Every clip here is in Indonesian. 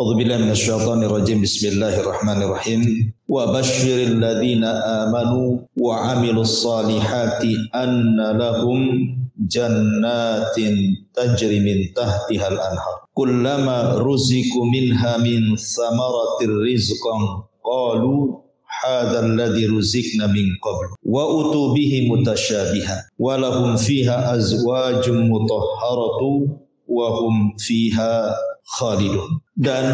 A'udzubillahi minasyaitonir rajim. Bismillahirrahmanirrahim. Wa basyiril ladzina amanu wa 'amilus solihati anna lahum jannatin tajri min tahtihal anhar. Kullama ruziqu minha min thamaratir rizqan qalu hadzal ladzi ruziqna min qabl wa utu bihi mutasyabiha wa lahum fiha azwajun mutahharatu wa hum fiha khalidun. Dan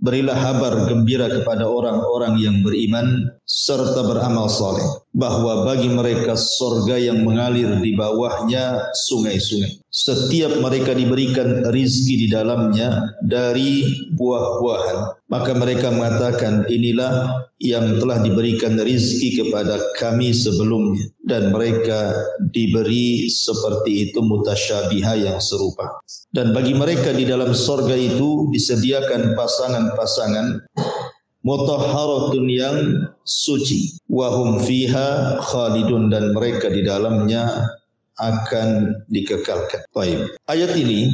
berilah kabar gembira kepada orang-orang yang beriman serta beramal saleh bahwa bagi mereka surga yang mengalir di bawahnya sungai-sungai. Setiap mereka diberikan rizki di dalamnya dari buah-buahan, maka mereka mengatakan inilah yang telah diberikan rizki kepada kami sebelumnya, dan mereka diberi seperti itu mutasyabiha yang serupa. Dan bagi mereka di dalam surga itu disediakan pasangan-pasangan mutahharatun yang suci, wa hum fiha khalidun, dan mereka di dalamnya akan dikekalkan. Baik. Ayat ini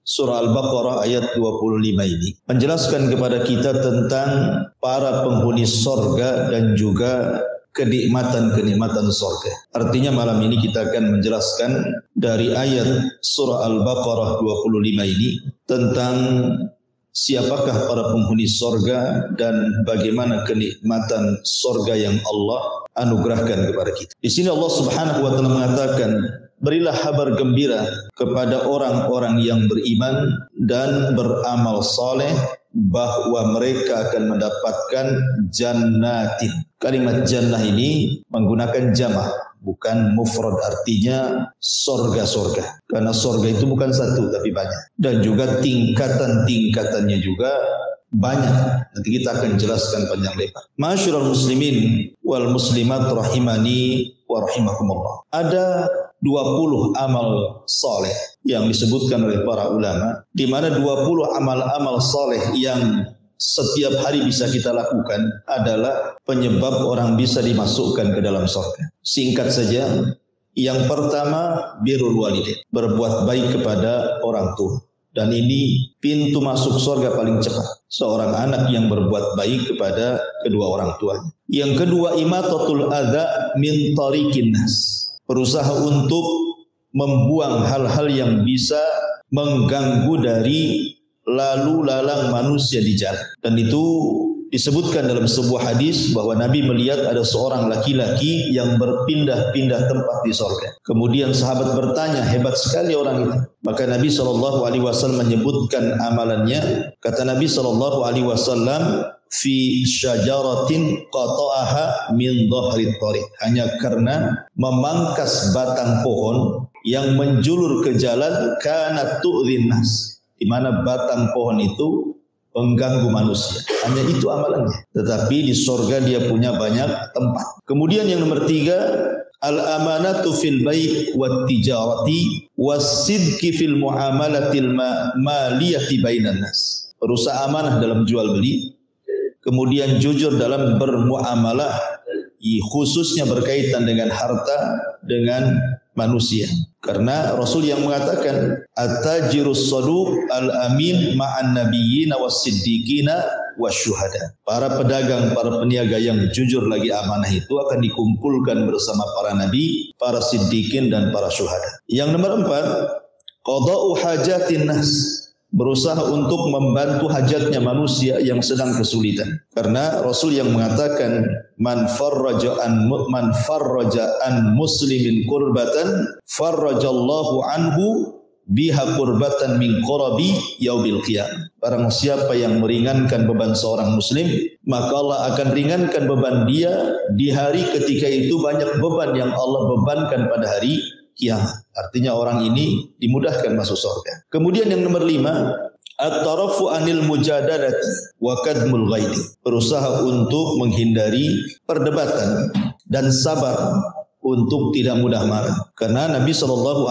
surah Al-Baqarah ayat 25 ini menjelaskan kepada kita tentang para penghuni surga dan juga kenikmatan-kenikmatan surga. Artinya malam ini kita akan menjelaskan dari ayat surah Al-Baqarah 25 ini tentang siapakah para penghuni surga dan bagaimana kenikmatan surga yang Allah anugerahkan kepada kita. Di sini Allah Subhanahu wa taala mengatakan, berilah kabar gembira kepada orang-orang yang beriman dan beramal saleh bahwa mereka akan mendapatkan jannatin. Kalimat jannah ini menggunakan jamak, bukan mufrad, artinya surga-surga. Karena surga itu bukan satu tapi banyak. Dan juga tingkatan-tingkatannya juga banyak. Nanti kita akan jelaskan panjang lebar. Ma'asyiral muslimin wal muslimat rahimani wa rahimakumullah. Ada 20 amal saleh yang disebutkan oleh para ulama, di mana 20 amal-amal saleh yang setiap hari bisa kita lakukan adalah penyebab orang bisa dimasukkan ke dalam surga. Singkat saja, yang pertama birrul walidain, berbuat baik kepada orang tua. Dan ini pintu masuk surga paling cepat. Seorang anak yang berbuat baik kepada kedua orang tuanya. Yang kedua, imatatul adza min tariqin nas, berusaha untuk membuang hal-hal yang bisa mengganggu dari lalu lalang manusia di jalan. Dan itu disebutkan dalam sebuah hadis bahwa Nabi melihat ada seorang laki-laki yang berpindah-pindah tempat di surga. Kemudian sahabat bertanya, hebat sekali orang itu. Maka Nabi SAW menyebutkan amalannya. Kata Nabi SAW, fi syajaratin qata'aha min dhahri thariq, hanya karena memangkas batang pohon yang menjulur ke jalan, kanat tu'dhin nas, di mana batang pohon itu mengganggu manusia. Hanya itu amalannya. Tetapi di surga dia punya banyak tempat. Kemudian yang nomor 3, al-amanatu fil bai' wat tijarati was-sidqi fil muamalatil maliyati bainan nas. Berusaha amanah dalam jual beli, kemudian jujur dalam bermuamalah, khususnya berkaitan dengan harta, dengan manusia. Karena Rasul yang mengatakan, at-tajirus saduq al-amin ma'an nabiyyina was-siddiqina wasyuhada. Para pedagang, para peniaga yang jujur lagi amanah itu akan dikumpulkan bersama para nabi, para siddiqin, dan para syuhada. Yang nomor 4, qada'u hajatin nas, berusaha untuk membantu hajatnya manusia yang sedang kesulitan. Karena Rasul yang mengatakan, man farraja an muslimin kurbatan farrajallahu anhu biha kurbatan min qurabi yaumil qiyamah. Barang siapa yang meringankan beban seorang muslim, maka Allah akan ringankan beban dia di hari ketika itu banyak beban yang Allah bebankan pada hari kiamat. Artinya orang ini dimudahkan masuk surga. Kemudian yang nomor 5, at-tarafu anil mujadalati wa kadmul ghaidi, berusaha untuk menghindari perdebatan dan sabar untuk tidak mudah marah. Karena Nabi SAW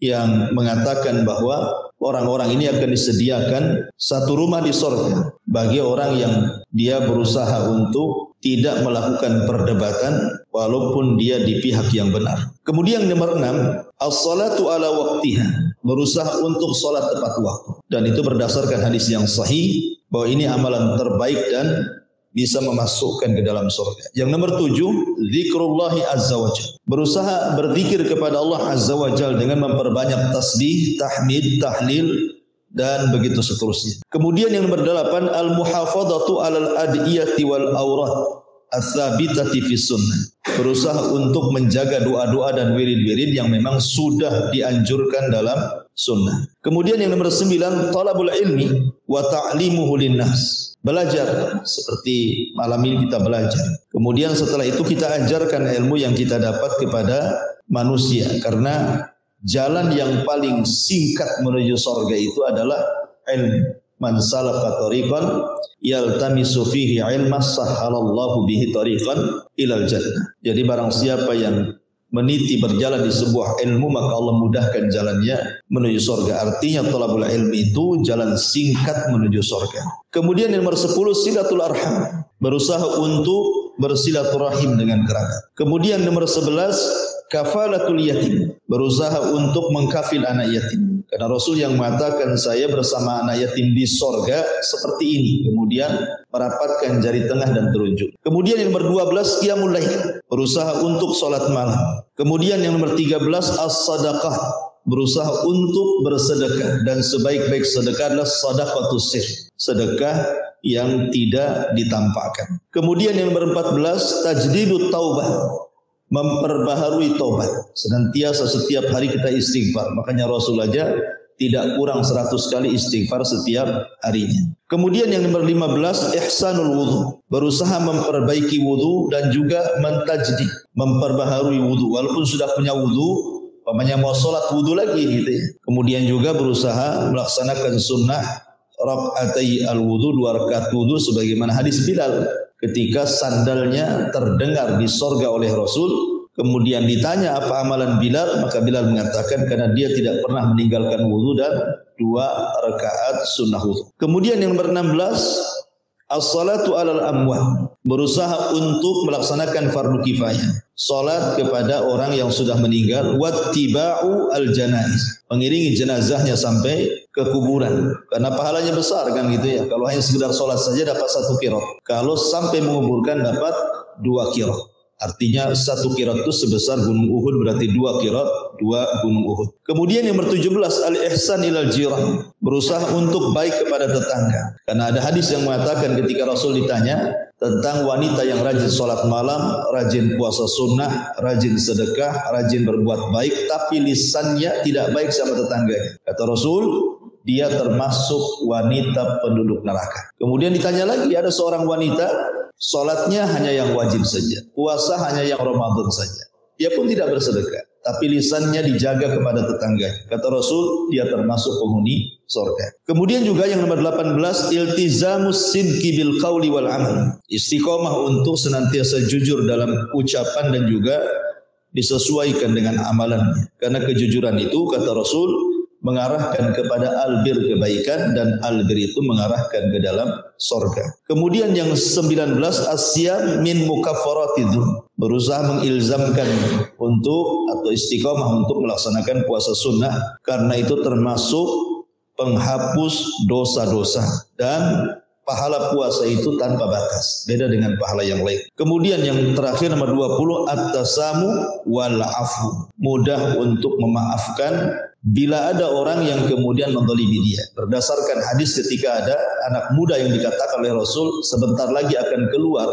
yang mengatakan bahwa orang-orang ini akan disediakan satu rumah di surga bagi orang yang dia berusaha untuk tidak melakukan perdebatan walaupun dia di pihak yang benar. Kemudian nomor 6, as-salatu ala waqtiha berusaha untuk sholat tepat waktu. Dan itu berdasarkan hadis yang sahih bahwa ini amalan terbaik dan bisa memasukkan ke dalam surga. Yang nomor 7, zikrullahi azza wa jalla. Berusaha berzikir kepada Allah azza wa jalla dengan memperbanyak tasbih, tahmid, tahlil dan begitu seterusnya. Kemudian yang nomor 8, al-muhafadzatu 'alal adiyati wal awrad ats-tsabitati fi sunnah. Berusaha untuk menjaga doa-doa dan wirid-wirid yang memang sudah dianjurkan dalam sunnah. Kemudian yang nomor 9, talabul ilmi wa ta'limuhu linnas. Belajar seperti malam ini kita belajar. Kemudian setelah itu kita ajarkan ilmu yang kita dapat kepada manusia, karena jalan yang paling singkat menuju surga itu adalah ilmu. Man salaka tariqan yaltamisu fihi ilman sahhalallahu bihi tariqan ilal jannah. Jadi barang siapa yang meniti berjalan di sebuah ilmu, maka Allah mudahkan jalannya menuju surga. Artinya thalabul ilmi itu jalan singkat menuju surga. Kemudian yang nomor 10, silatul arham. Berusaha untuk bersilaturahim dengan kerabat. Kemudian nomor 11, kafalatul yatim. Berusaha untuk mengkafil anak yatim. Karena Rasul yang mengatakan saya bersama anak yatim di sorga seperti ini. Kemudian merapatkan jari tengah dan telunjuk. Kemudian yang nomor 12, qiyamul lail. Berusaha untuk sholat malam. Kemudian yang nomor 13, as-sadaqah. Berusaha untuk bersedekah. Dan sebaik-baik sedekah adalah sadaqatus sir. Sedekah yang tidak ditampakkan. Kemudian yang nomor 14, tajdidut taubah. Memperbaharui taubat. Senantiasa setiap hari kita istighfar. Makanya Rasul aja tidak kurang 100 kali istighfar setiap harinya. Kemudian yang nomor 15, ihsanul wudu. Berusaha memperbaiki wudu dan juga mentajdid, memperbaharui wudu. Walaupun sudah punya wudu, umpamanya mau sholat wudu lagi gitu ya. Kemudian juga berusaha melaksanakan sunnah rakaatai al-wudu, 2 rakaat wudu sebagaimana hadis Bilal. Ketika sandalnya terdengar di sorga oleh Rasul, kemudian ditanya apa amalan Bilal, maka Bilal mengatakan karena dia tidak pernah meninggalkan wudu dan 2 rakaat sunnah wudu. Kemudian yang nomor 16, as-salatu alal amwat. Berusaha untuk melaksanakan fardu kifayah. Salat kepada orang yang sudah meninggal, wattiba'u al-janaiz. Mengiringi jenazahnya sampai ke kuburan. Karena pahalanya besar kan gitu ya. Kalau hanya sekedar salat saja dapat 1 qirat. Kalau sampai menguburkan dapat 2 qirat. Artinya 1 qirat itu sebesar gunung Uhud, berarti 2 qirat, 2 gunung Uhud. Kemudian yang nomor 17, al-ihsan ilal jiran. Berusaha untuk baik kepada tetangga. Karena ada hadis yang mengatakan ketika Rasul ditanya tentang wanita yang rajin sholat malam, rajin puasa sunnah, rajin sedekah, rajin berbuat baik, tapi lisannya tidak baik sama tetangganya. Kata Rasul, dia termasuk wanita penduduk neraka. Kemudian ditanya lagi, ada seorang wanita, sholatnya hanya yang wajib saja, puasa hanya yang Ramadan saja. Dia pun tidak bersedekah, tapi lisannya dijaga kepada tetangganya. Kata Rasul, dia termasuk penghuni surga. Kemudian juga yang nomor 18, iltizamus sidqi bil qauli wal amal. Istiqomah untuk senantiasa jujur dalam ucapan dan juga disesuaikan dengan amalannya. Karena kejujuran itu, kata Rasul, mengarahkan kepada albir kebaikan, dan albir itu mengarahkan ke dalam surga. Kemudian yang 19, asyam min mukaffaratidz. Berusaha mengilzamkan untuk atau istiqomah untuk melaksanakan puasa sunnah, karena itu termasuk penghapus dosa-dosa, dan pahala puasa itu tanpa batas, beda dengan pahala yang lain. Kemudian yang terakhir nomor 20, at-tasamu wal afu. Mudah untuk memaafkan bila ada orang yang kemudian menzalimi dia. Berdasarkan hadis ketika ada anak muda yang dikatakan oleh Rasul, sebentar lagi akan keluar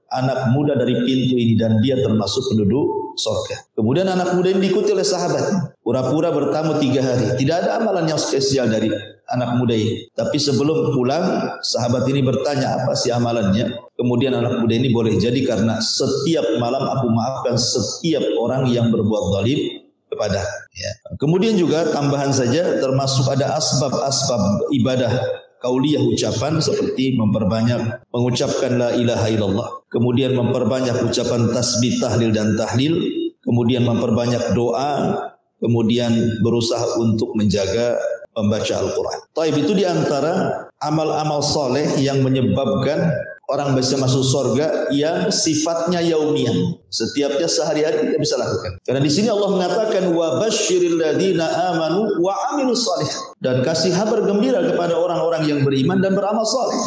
anak muda dari pintu ini dan dia termasuk penduduk surga. Kemudian anak muda ini diikuti oleh sahabat. Pura-pura bertamu 3 hari. Tidak ada amalan yang spesial dari anak muda ini. Tapi sebelum pulang, sahabat ini bertanya apa sih amalannya. Kemudian anak muda ini boleh jadi karena setiap malam aku maafkan setiap orang yang berbuat zalim kepada. Ya. Kemudian juga tambahan saja termasuk ada asbab-asbab ibadah kauliyah ucapan seperti memperbanyak mengucapkan la ilaha illallah, kemudian memperbanyak ucapan tasbih, tahlil dan tahlil, kemudian memperbanyak doa, kemudian berusaha untuk menjaga membaca Al-Quran. Taib itu diantara amal-amal soleh yang menyebabkan orang bisa masuk surga yang sifatnya yaumiyah. Setiapnya sehari-hari kita bisa lakukan. Karena di sini Allah mengatakan wa basyiril ladzina amanu wa amilus shalih, dan kasih kabar gembira kepada orang-orang yang beriman dan beramal saleh.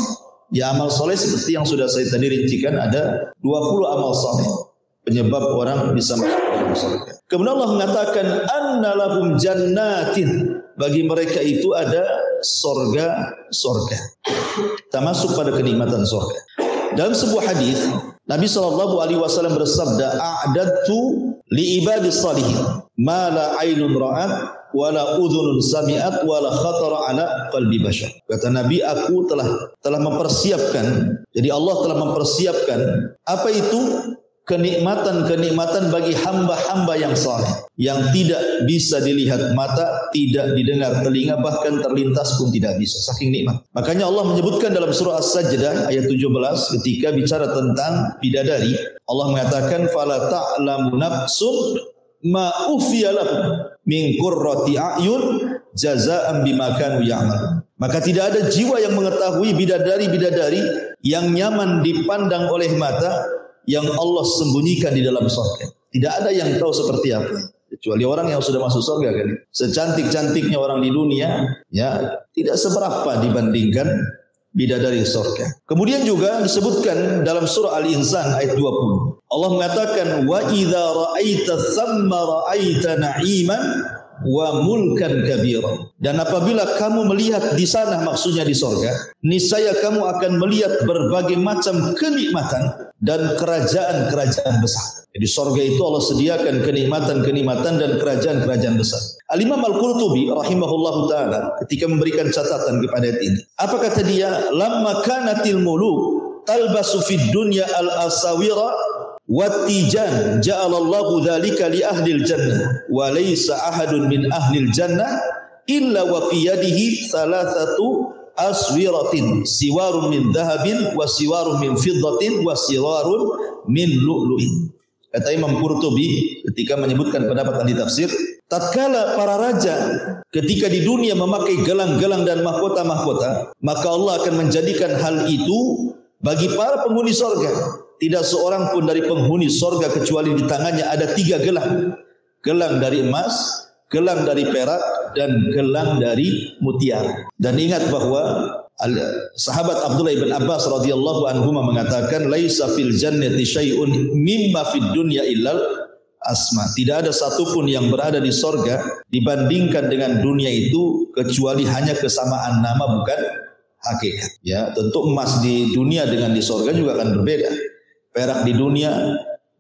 Ya, amal soleh seperti yang sudah saya tadi rincikan, ada 20 amal soleh penyebab orang bisa masuk surga. Kemudian Allah mengatakan anna lahum jannatin, bagi mereka itu ada surga. Kita masuk pada kenikmatan surga. Dalam sebuah hadis Nabi SAW bersabda, a'dadtu li ibadis salihin ma la ainun ra'at wala udhunun sami'at wala khatara ala qalbi bashar. Kata Nabi, aku telah mempersiapkan, jadi Allah telah mempersiapkan apa itu? Kenikmatan-kenikmatan bagi hamba-hamba yang saleh, yang tidak bisa dilihat mata, tidak didengar telinga, bahkan terlintas pun tidak bisa, saking nikmat. Makanya Allah menyebutkan dalam surah As-Sajdah ayat 17 ketika bicara tentang bidadari, Allah mengatakan fala ta'lamu nafsun ma ufiya lahum min qurrati a'yun jazaa'an bima kanu ya'malun. Maka tidak ada jiwa yang mengetahui bidadari-bidadari yang nyaman dipandang oleh mata yang Allah sembunyikan di dalam surga. Tidak ada yang tahu seperti apa, kecuali orang yang sudah masuk surga kan. Secantik-cantiknya orang di dunia, ya tidak seberapa dibandingkan bidadari surga. Kemudian juga disebutkan dalam surah Al-Insan ayat 20. Allah mengatakan wa idza ra'aita thamma ra'aita na'iman wa mulkan kabira. Dan apabila kamu melihat di sana, maksudnya di surga, niscaya kamu akan melihat berbagai macam kenikmatan dan kerajaan-kerajaan besar. Jadi surga itu Allah sediakan kenikmatan-kenikmatan dan kerajaan-kerajaan besar. Al-Imam Al-Qurtubi rahimahullahu ta'ala ketika memberikan catatan kepada ayat ini, apa kata dia? Lamma kanatil muluk talbasu fid dunya al-asawira wattijan ja'alallahu dzalika li ahlil jannah wa laysa ahadun min ahlil jannah illa wa fi yadihi thalathatu aswiratin siwarun min dhahabin wa siwarun min fiddatin wa siwarun min lu'lu'in. Kata Imam Qurtubi ketika menyebutkan pendapat ahli tafsir, tatkala para raja ketika di dunia memakai gelang-gelang dan mahkota-mahkota, maka Allah akan menjadikan hal itu bagi para penghuni surga. Tidak seorang pun dari penghuni surga kecuali di tangannya ada 3 gelang. Gelang dari emas, gelang dari perak, dan gelang dari mutiara. Dan ingat bahwa sahabat Abdullah bin Abbas radhiyallahu anhu mengatakan laisa fil jannati syai'un mimma fid dunya illal asma. Tidak ada satupun yang berada di surga dibandingkan dengan dunia itu kecuali hanya kesamaan nama, bukan hakikat. Ya, tentu emas di dunia dengan di surga juga akan berbeda. Perak di dunia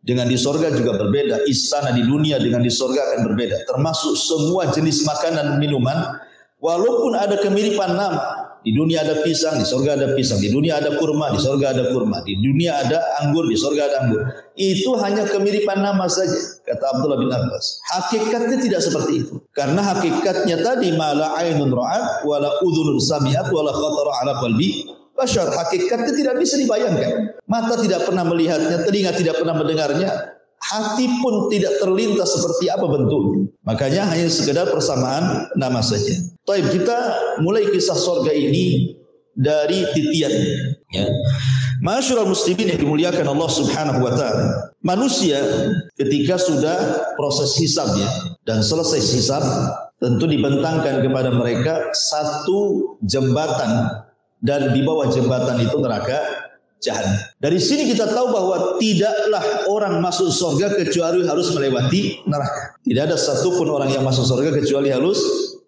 dengan di surga juga berbeda. Istana di dunia dengan di surga akan berbeda. Termasuk semua jenis makanan dan minuman, walaupun ada kemiripan nama. Di dunia ada pisang, di surga ada pisang. Di dunia ada kurma, di surga ada kurma. Di dunia ada anggur, di surga ada anggur. Itu hanya kemiripan nama saja, kata Abdullah bin Abbas. Hakikatnya tidak seperti itu. Karena hakikatnya tadi mala ainun ra'at wala udhunun sami'at wala khatara ala qalbi bashar. Hakikatnya tidak bisa dibayangkan. Mata tidak pernah melihatnya, telinga tidak pernah mendengarnya, hati pun tidak terlintas seperti apa bentuknya. Makanya hanya sekedar persamaan nama saja. Taib, kita mulai kisah surga ini dari titian. Ya. Ma'asyiral muslimin yang dimuliakan Allah Subhanahu wa taala. Manusia ketika sudah proses hisabnya dan selesai hisab, tentu dibentangkan kepada mereka satu jembatan, dan di bawah jembatan itu neraka jahanam. Dari sini kita tahu bahwa tidaklah orang masuk surga kecuali harus melewati neraka. Tidak ada satupun orang yang masuk surga kecuali harus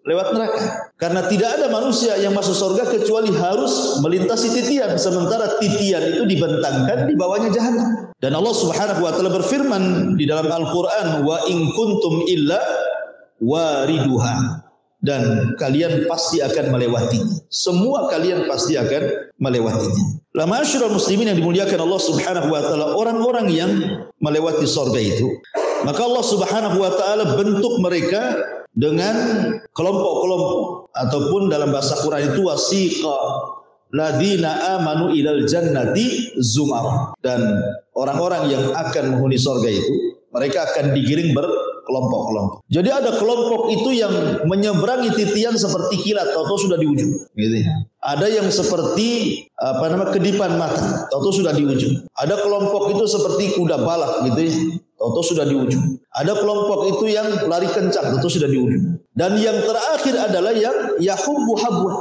lewat neraka. Karena tidak ada manusia yang masuk surga kecuali harus melintasi titian. Sementara titian itu dibentangkan di bawahnya jahanam. Dan Allah Subhanahu wa taala berfirman di dalam Al-Qur'an, wa in kuntum illa wariduha. Dan kalian pasti akan melewatinya. Semua kalian pasti akan melewatinya. La ma'asyiral muslimin yang dimuliakan Allah Subhanahu wa taala, orang-orang yang melewati surga itu, maka Allah Subhanahu wa taala bentuk mereka dengan kelompok-kelompok, ataupun dalam bahasa Quran itu wasiqa ladzina amanu ilal jannati zumar. Dan orang-orang yang akan menghuni surga itu, mereka akan digiring berkelompok-kelompok. Jadi ada kelompok itu yang menyeberangi titian seperti kilat, tahu-tahu sudah di ujung, gitu ya. Ada yang seperti kedipan mata, tahu-tahu sudah di ujung. Ada kelompok itu seperti kuda balak, gitu ya, tahu-tahu sudah di ujung. Ada kelompok itu yang lari kencang, tahu-tahu sudah di ujung. Dan yang terakhir adalah yang yahubbu habwa,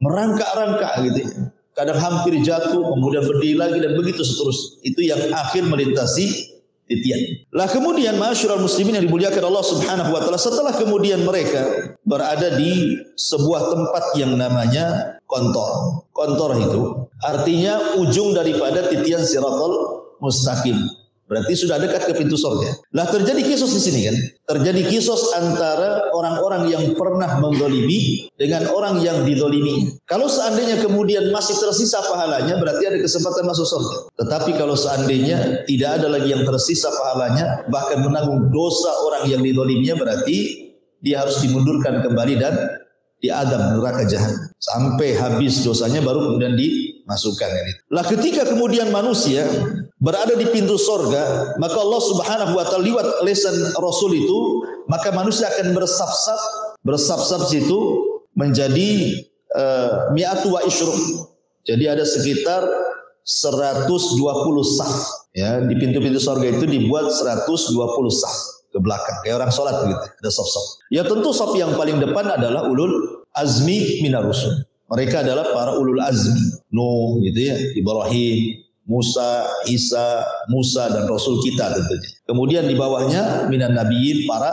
merangkak-rangkak, gitu ya. Kadang hampir jatuh, kemudian berdiri lagi dan begitu seterusnya. Itu yang akhir melintasi titian. Lah kemudian ma'asyiral muslimin yang dimuliakan Allah Subhanahu wa taala, setelah kemudian mereka berada di sebuah tempat yang namanya kontor. Kontor itu artinya ujung daripada titian siratal mustaqim. Berarti sudah dekat ke pintu surga. Lah terjadi kisos di sini kan? Terjadi kisos antara orang-orang yang pernah menzalimi dengan orang yang dizalimi. Kalau seandainya kemudian masih tersisa pahalanya, berarti ada kesempatan masuk surga. Tetapi kalau seandainya tidak ada lagi yang tersisa pahalanya, bahkan menanggung dosa orang yang dizaliminya, berarti dia harus dimundurkan kembali dan diadab neraka jahanam sampai habis dosanya, baru kemudian dimasukkan. Lah ketika kemudian manusia berada di pintu sorga, maka Allah Subhanahu wa taala lewat lisan Rasul itu, maka manusia akan bersab-sab situ menjadi mi'atu wa isyruh. Jadi ada sekitar 120 saf ya, di pintu-pintu sorga itu dibuat 120 saf ke belakang, kayak orang sholat begitu, ada saf-saf. Ya tentu saf yang paling depan adalah ulul azmi minar rusul. Mereka adalah para ulul azmi, Nuh gitu ya, Ibrahim, Musa, Isa, Musa dan Rasul kita tentunya. Kemudian di bawahnya minan nabiyyin, para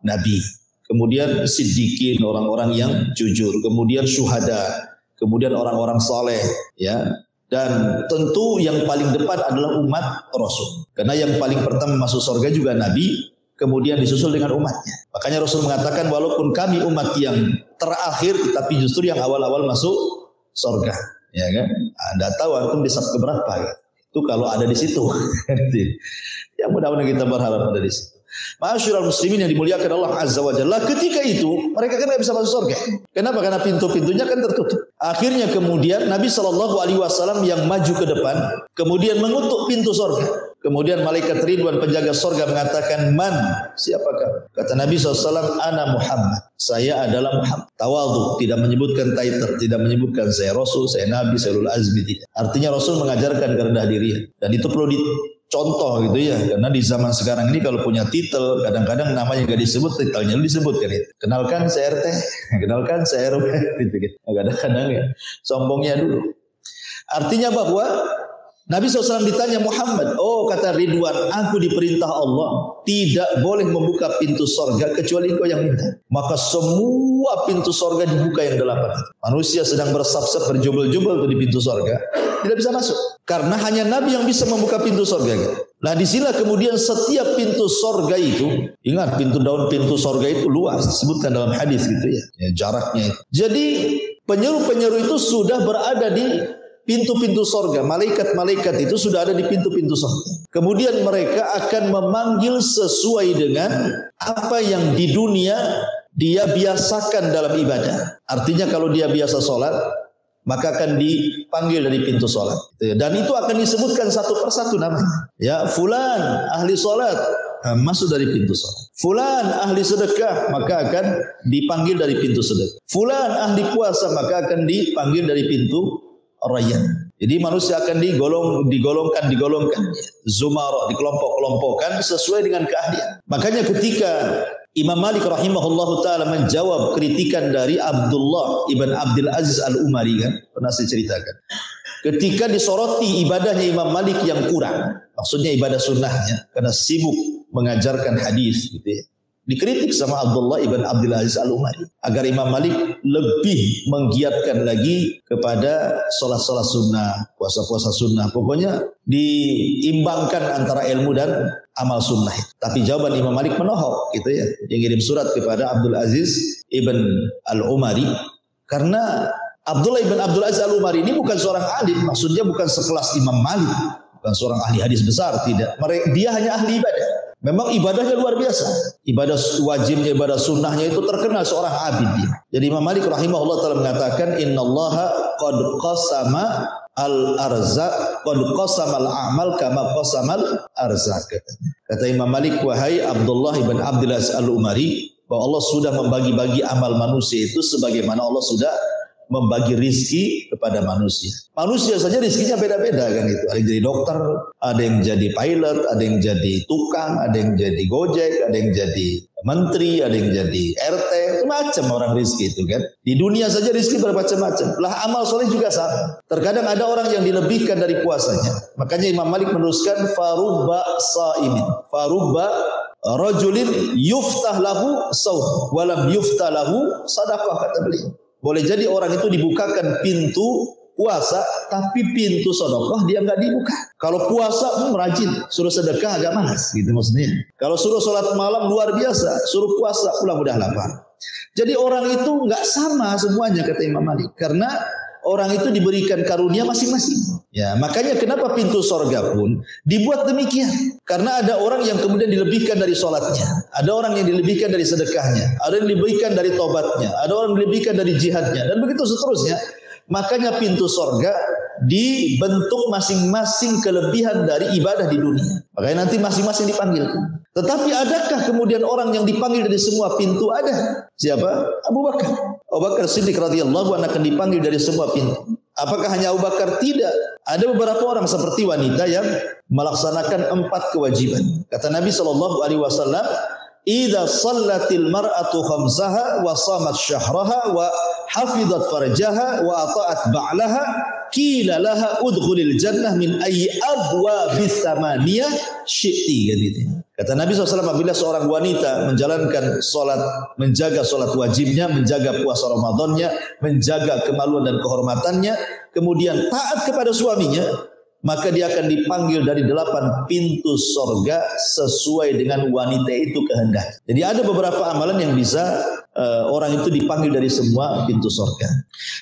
nabi. Kemudian siddiqin, orang-orang yang jujur. Kemudian syuhada. Kemudian orang-orang saleh, ya. Dan tentu yang paling depan adalah umat Rasul. Karena yang paling pertama masuk surga juga nabi, kemudian disusul dengan umatnya. Makanya Rasul mengatakan walaupun kami umat yang terakhir, tapi justru yang awal-awal masuk surga. Ya kan? Anda tahu antum di saf keberapa ya? Itu kalau ada di situ. Ya mudah-mudahan kita berharap ada di situ. Ma'asyiral muslimin yang dimuliakan Allah Azza wa Jalla, ketika itu mereka kan tidak bisa masuk surga. Kenapa? Karena pintu-pintunya kan tertutup. Akhirnya kemudian Nabi SAW yang maju ke depan, kemudian mengutuk pintu surga. Kemudian malaikat Ridwan penjaga surga mengatakan, "Man, siapakah?" Kata Nabi SAW, "Ana Muhammad." Saya adalah Muhammad. Tawadhu, tidak menyebutkan title, tidak menyebutkan saya Rasul, saya Nabi, saya Ulul Azmi, tidak. Artinya Rasul mengajarkan kerendah dirian. Dan itu perlu dicontoh gitu ya. Karena di zaman sekarang ini kalau punya titel, kadang-kadang namanya nggak disebut, titelnya disebutkan itu. Kenalkan saya RT, kenalkan saya RW, gitu. Kadang-kadang ya, sombongnya dulu. Artinya bahwa Nabi SAW ditanya Muhammad, oh kata Ridwan, aku diperintah Allah tidak boleh membuka pintu sorga kecuali engkau yang minta. Maka semua pintu sorga dibuka yang 8. Manusia sedang bersab-sab berjubel-jubel di pintu sorga, tidak bisa masuk. Karena hanya Nabi yang bisa membuka pintu sorga. Nah disinilah kemudian setiap pintu sorga itu, ingat pintu sorga itu luas, disebutkan dalam hadis gitu ya, jaraknya itu. Jadi penyeru-penyeru itu sudah berada di pintu-pintu sorga. Malaikat-malaikat itu sudah ada di pintu-pintu sorga. Kemudian mereka akan memanggil sesuai dengan apa yang di dunia dia biasakan dalam ibadah. Artinya kalau dia biasa sholat, maka akan dipanggil dari pintu sholat. Dan itu akan disebutkan satu persatu namanya. Ya, fulan ahli sholat, masuk dari pintu sholat. Fulan ahli sedekah, maka akan dipanggil dari pintu sedekah. Fulan ahli puasa, maka akan dipanggil dari pintu Rayyan. Jadi manusia akan digolongkan zumara, dikelompok-kelompokkan sesuai dengan keahlian. Makanya ketika Imam Malik rahimahullahu taala menjawab kritikan dari Abdullah ibn Abdul Aziz Al-Umari, kan pernah saya ceritakan. Ketika disoroti ibadahnya Imam Malik yang kurang, maksudnya ibadah sunnahnya, karena sibuk mengajarkan hadis gitu ya. Dikritik sama Abdullah ibn Abdul Aziz Al-Umari agar Imam Malik lebih menggiatkan lagi kepada sholat-sholat sunnah, puasa-puasa sunnah. Pokoknya diimbangkan antara ilmu dan amal sunnah. Tapi jawaban Imam Malik menohok gitu ya. Yang kirim surat kepada Abdul Aziz ibn Al-Umari, karena Abdullah ibn Abdul Aziz Al-Umari ini bukan seorang alim, maksudnya bukan sekelas Imam Malik, bukan seorang ahli hadis besar, tidak. Dia hanya ahli ibadah. Memang ibadahnya luar biasa. Ibadah wajibnya, ibadah sunnahnya itu terkenal seorang abid dia. Jadi Imam Malik rahimahullah taala mengatakan, "Innallaha qad qasama al-arzaq qad qasamal a'mal kama qasamal arzaq. Kata Imam Malik, wahai Abdullah ibn Abdul Aziz Al-Umari, bahwa Allah sudah membagi-bagi amal manusia itu sebagaimana Allah sudah membagi rizki kepada manusia. Manusia saja rizkinya beda-beda kan itu. Ada yang jadi dokter, ada yang jadi pilot, ada yang jadi tukang, ada yang jadi gojek, ada yang jadi menteri, ada yang jadi RT, macam orang rizki itu kan. Di dunia saja rizki bermacam-macam. Lah amal soleh juga sama. Terkadang ada orang yang dilebihkan dari puasanya. Makanya Imam Malik meneruskan farubba sa'imin, farubba rajulin yuftah lahu saum walam yuftah lahu sadaqah, kata beliau. Boleh jadi orang itu dibukakan pintu puasa, tapi pintu sedekah dia enggak dibuka. Kalau puasa rajin, suruh sedekah agak malas gitu maksudnya. Kalau suruh sholat malam luar biasa, suruh puasa pulang udah lapar. Jadi orang itu enggak sama semuanya, kata Imam Malik, karena orang itu diberikan karunia masing-masing. Ya, makanya kenapa pintu sorga pun dibuat demikian. Karena ada orang yang kemudian dilebihkan dari sholatnya, ada orang yang dilebihkan dari sedekahnya, ada yang dilebihkan dari tobatnya, ada orang yang dilebihkan dari jihadnya, dan begitu seterusnya. Makanya pintu sorga dibentuk masing-masing kelebihan dari ibadah di dunia. Makanya nanti masing-masing dipanggil. Tetapi adakah kemudian orang yang dipanggil dari semua pintu? Ada. Siapa? Abu Bakar. Abu Bakar Siddiq radhiyallahu anhu akan dipanggil dari semua pintu. Apakah hanya Abu Bakar? Tidak. Ada beberapa orang seperti wanita yang melaksanakan 4 kewajiban. Kata Nabi SAW, idza shallatil mar'atu khamsaha wa shamat syahraha wa hafizat farjaha wa ata'at ba'laha qila laha udkhulil jannah min ayyi abwabis samaniyah syi'ti, gitu. Kata Nabi SAW, apabila seorang wanita menjalankan solat, menjaga solat wajibnya, menjaga puasa Ramadannya, menjaga kemaluan dan kehormatannya, kemudian taat kepada suaminya, maka dia akan dipanggil dari 8 pintu sorga sesuai dengan wanita itu kehendak. Jadi ada beberapa amalan yang bisa orang itu dipanggil dari semua pintu sorga.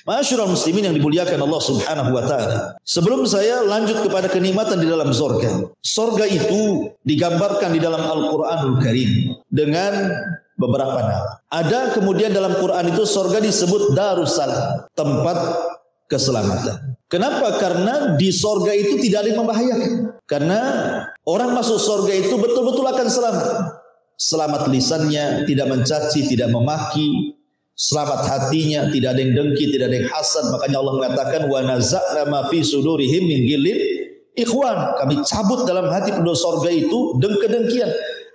Ma'asyiral muslimin yang dimuliakan Allah Subhanahu wa taala. Sebelum saya lanjut kepada kenikmatan di dalam sorga. Sorga itu digambarkan di dalam Al-Qur'anul Karim dengan beberapa nama. Ada kemudian dalam Quran itu sorga disebut Darussalam, tempat keselamatan. Kenapa? Karena di sorga itu tidak ada yang membahayakan. Karena orang masuk sorga itu betul-betul akan selamat. Selamat lisannya, tidak mencaci, tidak memaki. Selamat hatinya, tidak ada yang dengki, tidak ada yang hasad. Makanya Allah mengatakan, wa naza'na ma fi sudurihim min ghillin ikhwan. Kami cabut dalam hati penduduk sorga itu kedengkian.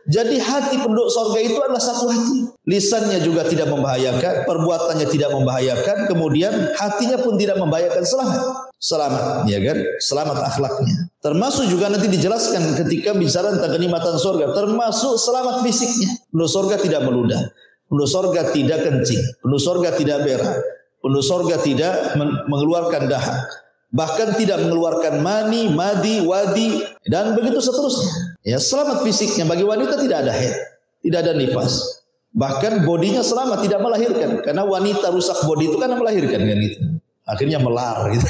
Jadi hati penduduk sorga itu adalah satu hati. Lisannya juga tidak membahayakan, perbuatannya tidak membahayakan, kemudian hatinya pun tidak membahayakan. Selamat, ya kan? Selamat akhlaknya. Termasuk juga nanti dijelaskan ketika bicara tentang kenikmatan sorga, termasuk selamat fisiknya. Penduduk sorga tidak meludah, penduduk sorga tidak kencing, penduduk sorga tidak berak, penduduk sorga tidak mengeluarkan dahak, bahkan tidak mengeluarkan mani, madi, wadi, dan begitu seterusnya. Ya, selamat fisiknya. Bagi wanita tidak ada haid, tidak ada nifas. Bahkan bodinya selamat, tidak melahirkan. Karena wanita rusak bodi itu kan melahirkan kan gitu. Akhirnya melar gitu.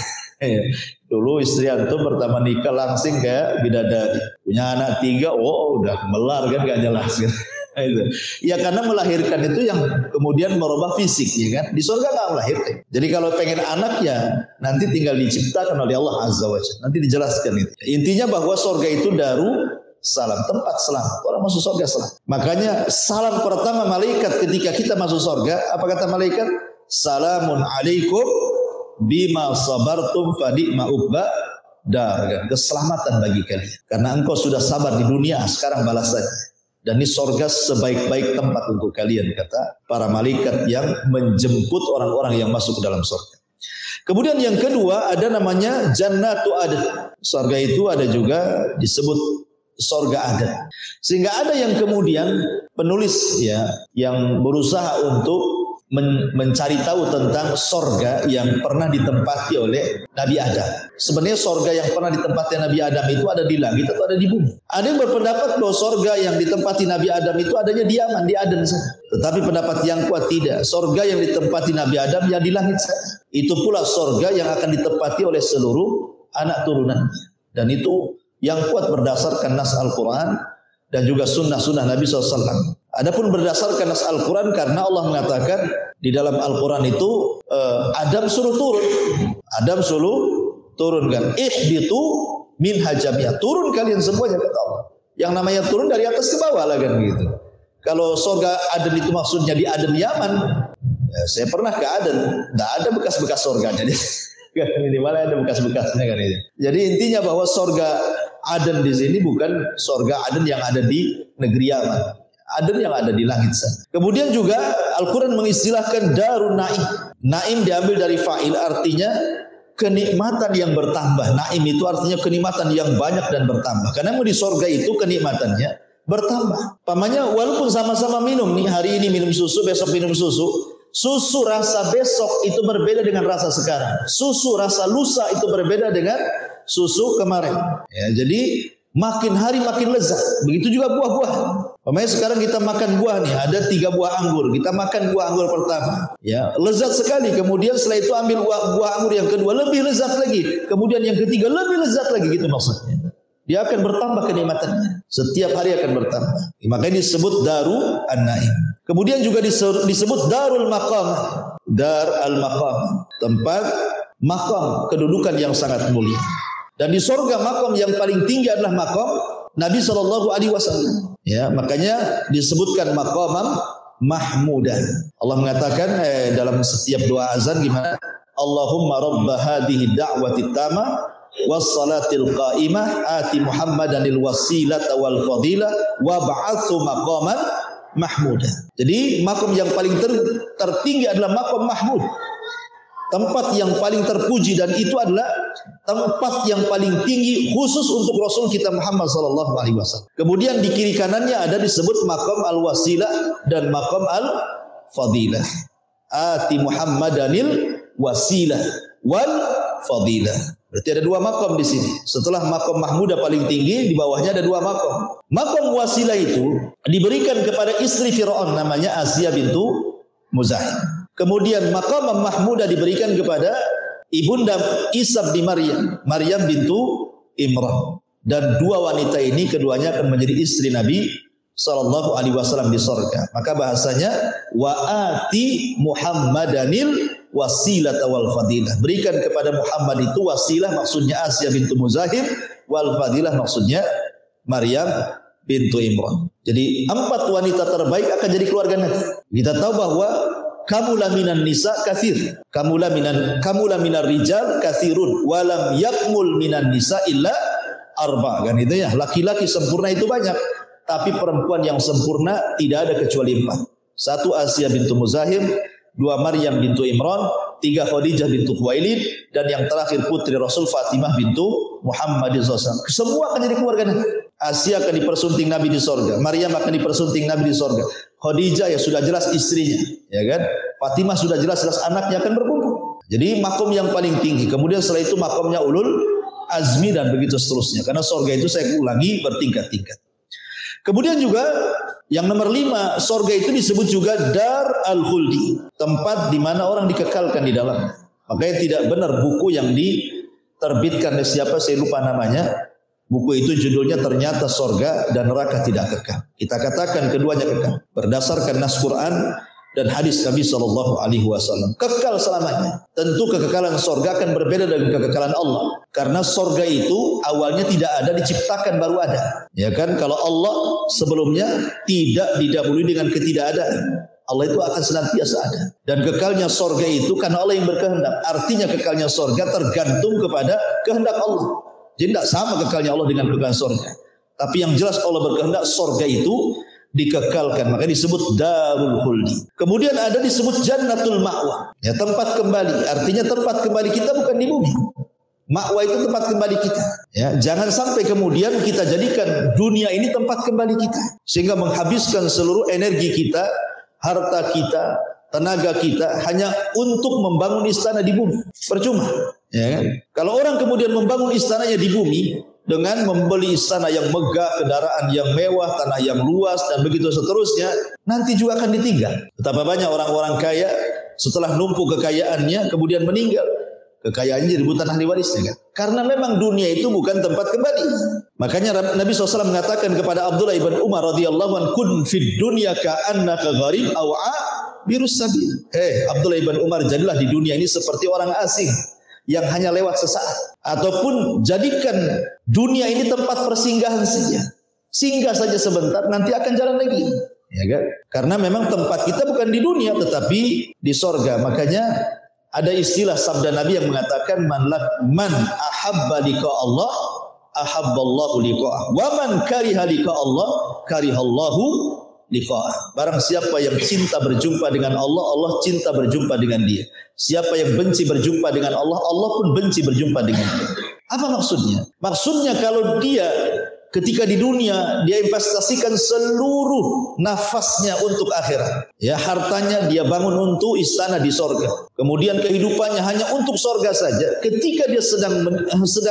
Dulu istri antum pertama nikah langsing kayak bidadari. Punya anak 3, oh udah melar kan, gak jelas gitu. Ya karena melahirkan itu yang kemudian merubah fisik, ya kan. Di surga nggak melahirkan. Jadi kalau pengen anak ya nanti tinggal diciptakan oleh Allah Azza wa Jalla. Nanti dijelaskan itu. Intinya bahwa surga itu Darussalam, tempat selamat. Orang masuk surga selamat. Makanya salam pertama malaikat ketika kita masuk surga, apa kata malaikat? Salamun alaikum bima sabartum fa ni'ma uqba dar. Keselamatan bagi kalian. Karena engkau sudah sabar di dunia, sekarang balasannya. Dan ini sorga sebaik-baik tempat untuk kalian, kata para malaikat yang menjemput orang-orang yang masuk ke dalam sorga. Kemudian yang kedua ada namanya Jannatu Adn. Sorga itu ada juga disebut sorga Adn. Sehingga ada yang kemudian penulis ya yang berusaha untuk mencari tahu tentang sorga yang pernah ditempati oleh Nabi Adam. Sebenarnya sorga yang pernah ditempati Nabi Adam itu ada di langit atau ada di bumi. Ada yang berpendapat bahwa sorga yang ditempati Nabi Adam itu adanya di Yaman, di Aden saja. Tetapi pendapat yang kuat tidak. Sorga yang ditempati Nabi Adam ya di langit saja. Itu pula sorga yang akan ditempati oleh seluruh anak turunannya. Dan itu yang kuat berdasarkan nas Al-Quran dan juga sunnah-sunnah Nabi SAW. Adapun berdasarkan nas Al-Quran karena Allah mengatakan di dalam Al-Quran itu Adam suruh turun. Adam suruh turunkan. Ihbitu minha jami'a. Turun kalian semuanya kata Allah. Yang namanya turun dari atas ke bawah lah kan gitu. Kalau surga Aden itu maksudnya di Aden Yaman, ya, saya pernah ke Aden, tidak ada bekas-bekas surganya. Minimal ada bekas-bekasnya kan itu. Jadi intinya bahwa surga Aden di sini bukan surga Aden yang ada di negeri Yaman. Aden yang ada di langit sana. Kemudian juga Al-Quran mengistilahkan Darun Naim. Naim diambil dari fa'il, artinya kenikmatan yang bertambah. Naim itu artinya kenikmatan yang banyak dan bertambah. Karena di surga itu kenikmatannya bertambah. Pamannya walaupun sama-sama minum nih, hari ini minum susu, besok minum susu. Susu rasa besok itu berbeda dengan rasa sekarang. Susu rasa lusa itu berbeda dengan susu kemarin. Ya, jadi makin hari makin lezat. Begitu juga buah-buah. Pamannya sekarang kita makan buah nih, ada 3 buah anggur. Kita makan buah anggur pertama. Ya, lezat sekali. Kemudian setelah itu ambil buah anggur yang kedua, lebih lezat lagi. Kemudian yang ketiga lebih lezat lagi, gitu maksudnya. Dia akan bertambah kenikmatannya. Setiap hari akan bertambah. Makanya disebut Daru An-Naim. Kemudian juga disebut Darul Maqam. Dar al-Maqam. Tempat maqam, kedudukan yang sangat mulia. Dan di surga maqam yang paling tinggi adalah maqam Nabi SAW. Ya, makanya disebutkan maqamam mahmudan. Allah mengatakan dalam setiap doa azan gimana? Allahumma rabba hadhihi da'wati tamah wassalatil qa'imah ati Muhammadanil wasilata wal fadilah wa ba'athu maqaman mahmuda. Jadi makom yang paling tertinggi adalah makom mahmud. Tempat yang paling terpuji, dan itu adalah tempat yang paling tinggi khusus untuk Rasul kita Muhammad sallallahu alaihi wasallam. Kemudian di kiri kanannya ada disebut makom al-wasilah dan makom al-fadilah. Ati Muhammadanil wasilah wal fadilah. Berarti ada 2 makom di sini. Setelah makom mahmudah paling tinggi, di bawahnya ada 2 makom. Makom wasilah itu diberikan kepada istri Fir'aun, namanya Asiyah bintu Muzahim. Kemudian makom mahmudah diberikan kepada ibunda Isa bin Maryam, Maryam bintu Imran. Dan 2 wanita ini keduanya akan menjadi istri Nabi sallallahu alaihi wasallam di surga. Maka bahasanya wa ati Muhammadanil wasilah wal fadilah. Berikan kepada Muhammad itu wasilah, maksudnya Asiyah bintu Muzahim, wal fadilah maksudnya Maryam bintu Imran. Jadi 4 wanita terbaik akan jadi keluarga Nabi. Kita tahu bahwa kamula minan nisa katsir, kamula minar rijal katsirun, walam yakmul minan nisa illa arba. Kan itu ya, laki-laki sempurna itu banyak, tapi perempuan yang sempurna tidak ada kecuali 4. 1 Asiyah bintu Muzahim, 2 Maryam bintu Imran, 3 Khadijah bintu Khuwailid, dan yang terakhir putri Rasul Fatimah bintu Muhammad SAW. Semua akan jadi keluarga Nabi. Asiyah akan dipersunting Nabi di sorga, Maryam akan dipersunting Nabi di sorga, Khadijah ya sudah jelas istrinya, ya kan? Fatimah sudah jelas anaknya akan berkumpul. Jadi makom yang paling tinggi. Kemudian setelah itu makomnya ulul azmi dan begitu seterusnya. Karena sorga itu saya ulangi bertingkat-tingkat. Kemudian juga yang nomor 5, sorga itu disebut juga Dar al-Khuldi, tempat di mana orang dikekalkan di dalam. Makanya tidak benar buku yang diterbitkan oleh siapa saya lupa namanya. Buku itu judulnya ternyata sorga dan neraka tidak kekal. Kita katakan keduanya kekal berdasarkan nas Quran dan hadis Nabi SAW. Kekal selamanya. Tentu kekekalan sorga akan berbeda dengan kekekalan Allah. Karena sorga itu awalnya tidak ada, diciptakan baru ada. Ya kan? Kalau Allah sebelumnya tidak didahului dengan ketidakadaan, Allah itu akan senantiasa ada. Dan kekalnya sorga itu karena Allah yang berkehendak. Artinya kekalnya sorga tergantung kepada kehendak Allah. Jadi tidak sama kekalnya Allah dengan kekal sorga. Tapi yang jelas Allah berkehendak sorga itu dikekalkan, maka disebut Darul Khuldi. Kemudian ada disebut Jannatul Ma'wa, ya, tempat kembali. Artinya tempat kembali kita bukan di bumi. Ma'wa itu tempat kembali kita. Ya, jangan sampai kemudian kita jadikan dunia ini tempat kembali kita, sehingga menghabiskan seluruh energi kita, harta kita, tenaga kita hanya untuk membangun istana di bumi. Percuma. Ya kan? Kalau orang kemudian membangun istananya di bumi dengan membeli istana yang megah, kendaraan yang mewah, tanah yang luas, dan begitu seterusnya, nanti juga akan ditinggal. Betapa banyak orang-orang kaya setelah numpuk kekayaannya kemudian meninggal. Kekayaannya direbutan ahli warisnya kan? Karena memang dunia itu bukan tempat kembali. Makanya Nabi SAW mengatakan kepada Abdullah ibn Umar radhiyallahu anhu, kun fid dunya ka'annaka gharib aw birus sabil. Abdullah ibn Umar, jadilah di dunia ini seperti orang asing yang hanya lewat sesaat, ataupun jadikan dunia ini tempat persinggahan saja. Singgah saja sebentar, nanti akan jalan lagi. Ya kan? Karena memang tempat kita bukan di dunia tetapi di sorga. Makanya ada istilah sabda Nabi yang mengatakan man ahabba liqa Allah ahabballahu liqa'ah wa man kariha liqa Allah karihallahu liqa'ah. Barang siapa yang cinta berjumpa dengan Allah, Allah cinta berjumpa dengan dia. Siapa yang benci berjumpa dengan Allah, Allah pun benci berjumpa dengan dia. Apa maksudnya? Maksudnya kalau dia ketika di dunia dia investasikan seluruh nafasnya untuk akhirat. Ya, hartanya dia bangun untuk istana di sorga. Kemudian kehidupannya hanya untuk sorga saja. Ketika dia sedang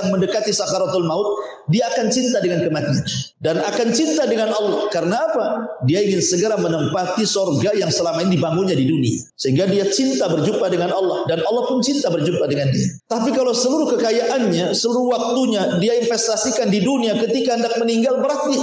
mendekati sakaratul maut, dia akan cinta dengan kematian dan akan cinta dengan Allah. Karena apa? Dia ingin segera menempati sorga yang selama ini dibangunnya di dunia. Sehingga dia cinta berjumpa dengan Allah dan Allah pun cinta berjumpa dengan dia. Tapi kalau seluruh kekayaannya, seluruh waktunya dia investasikan di dunia, ketika hendak meninggal berarti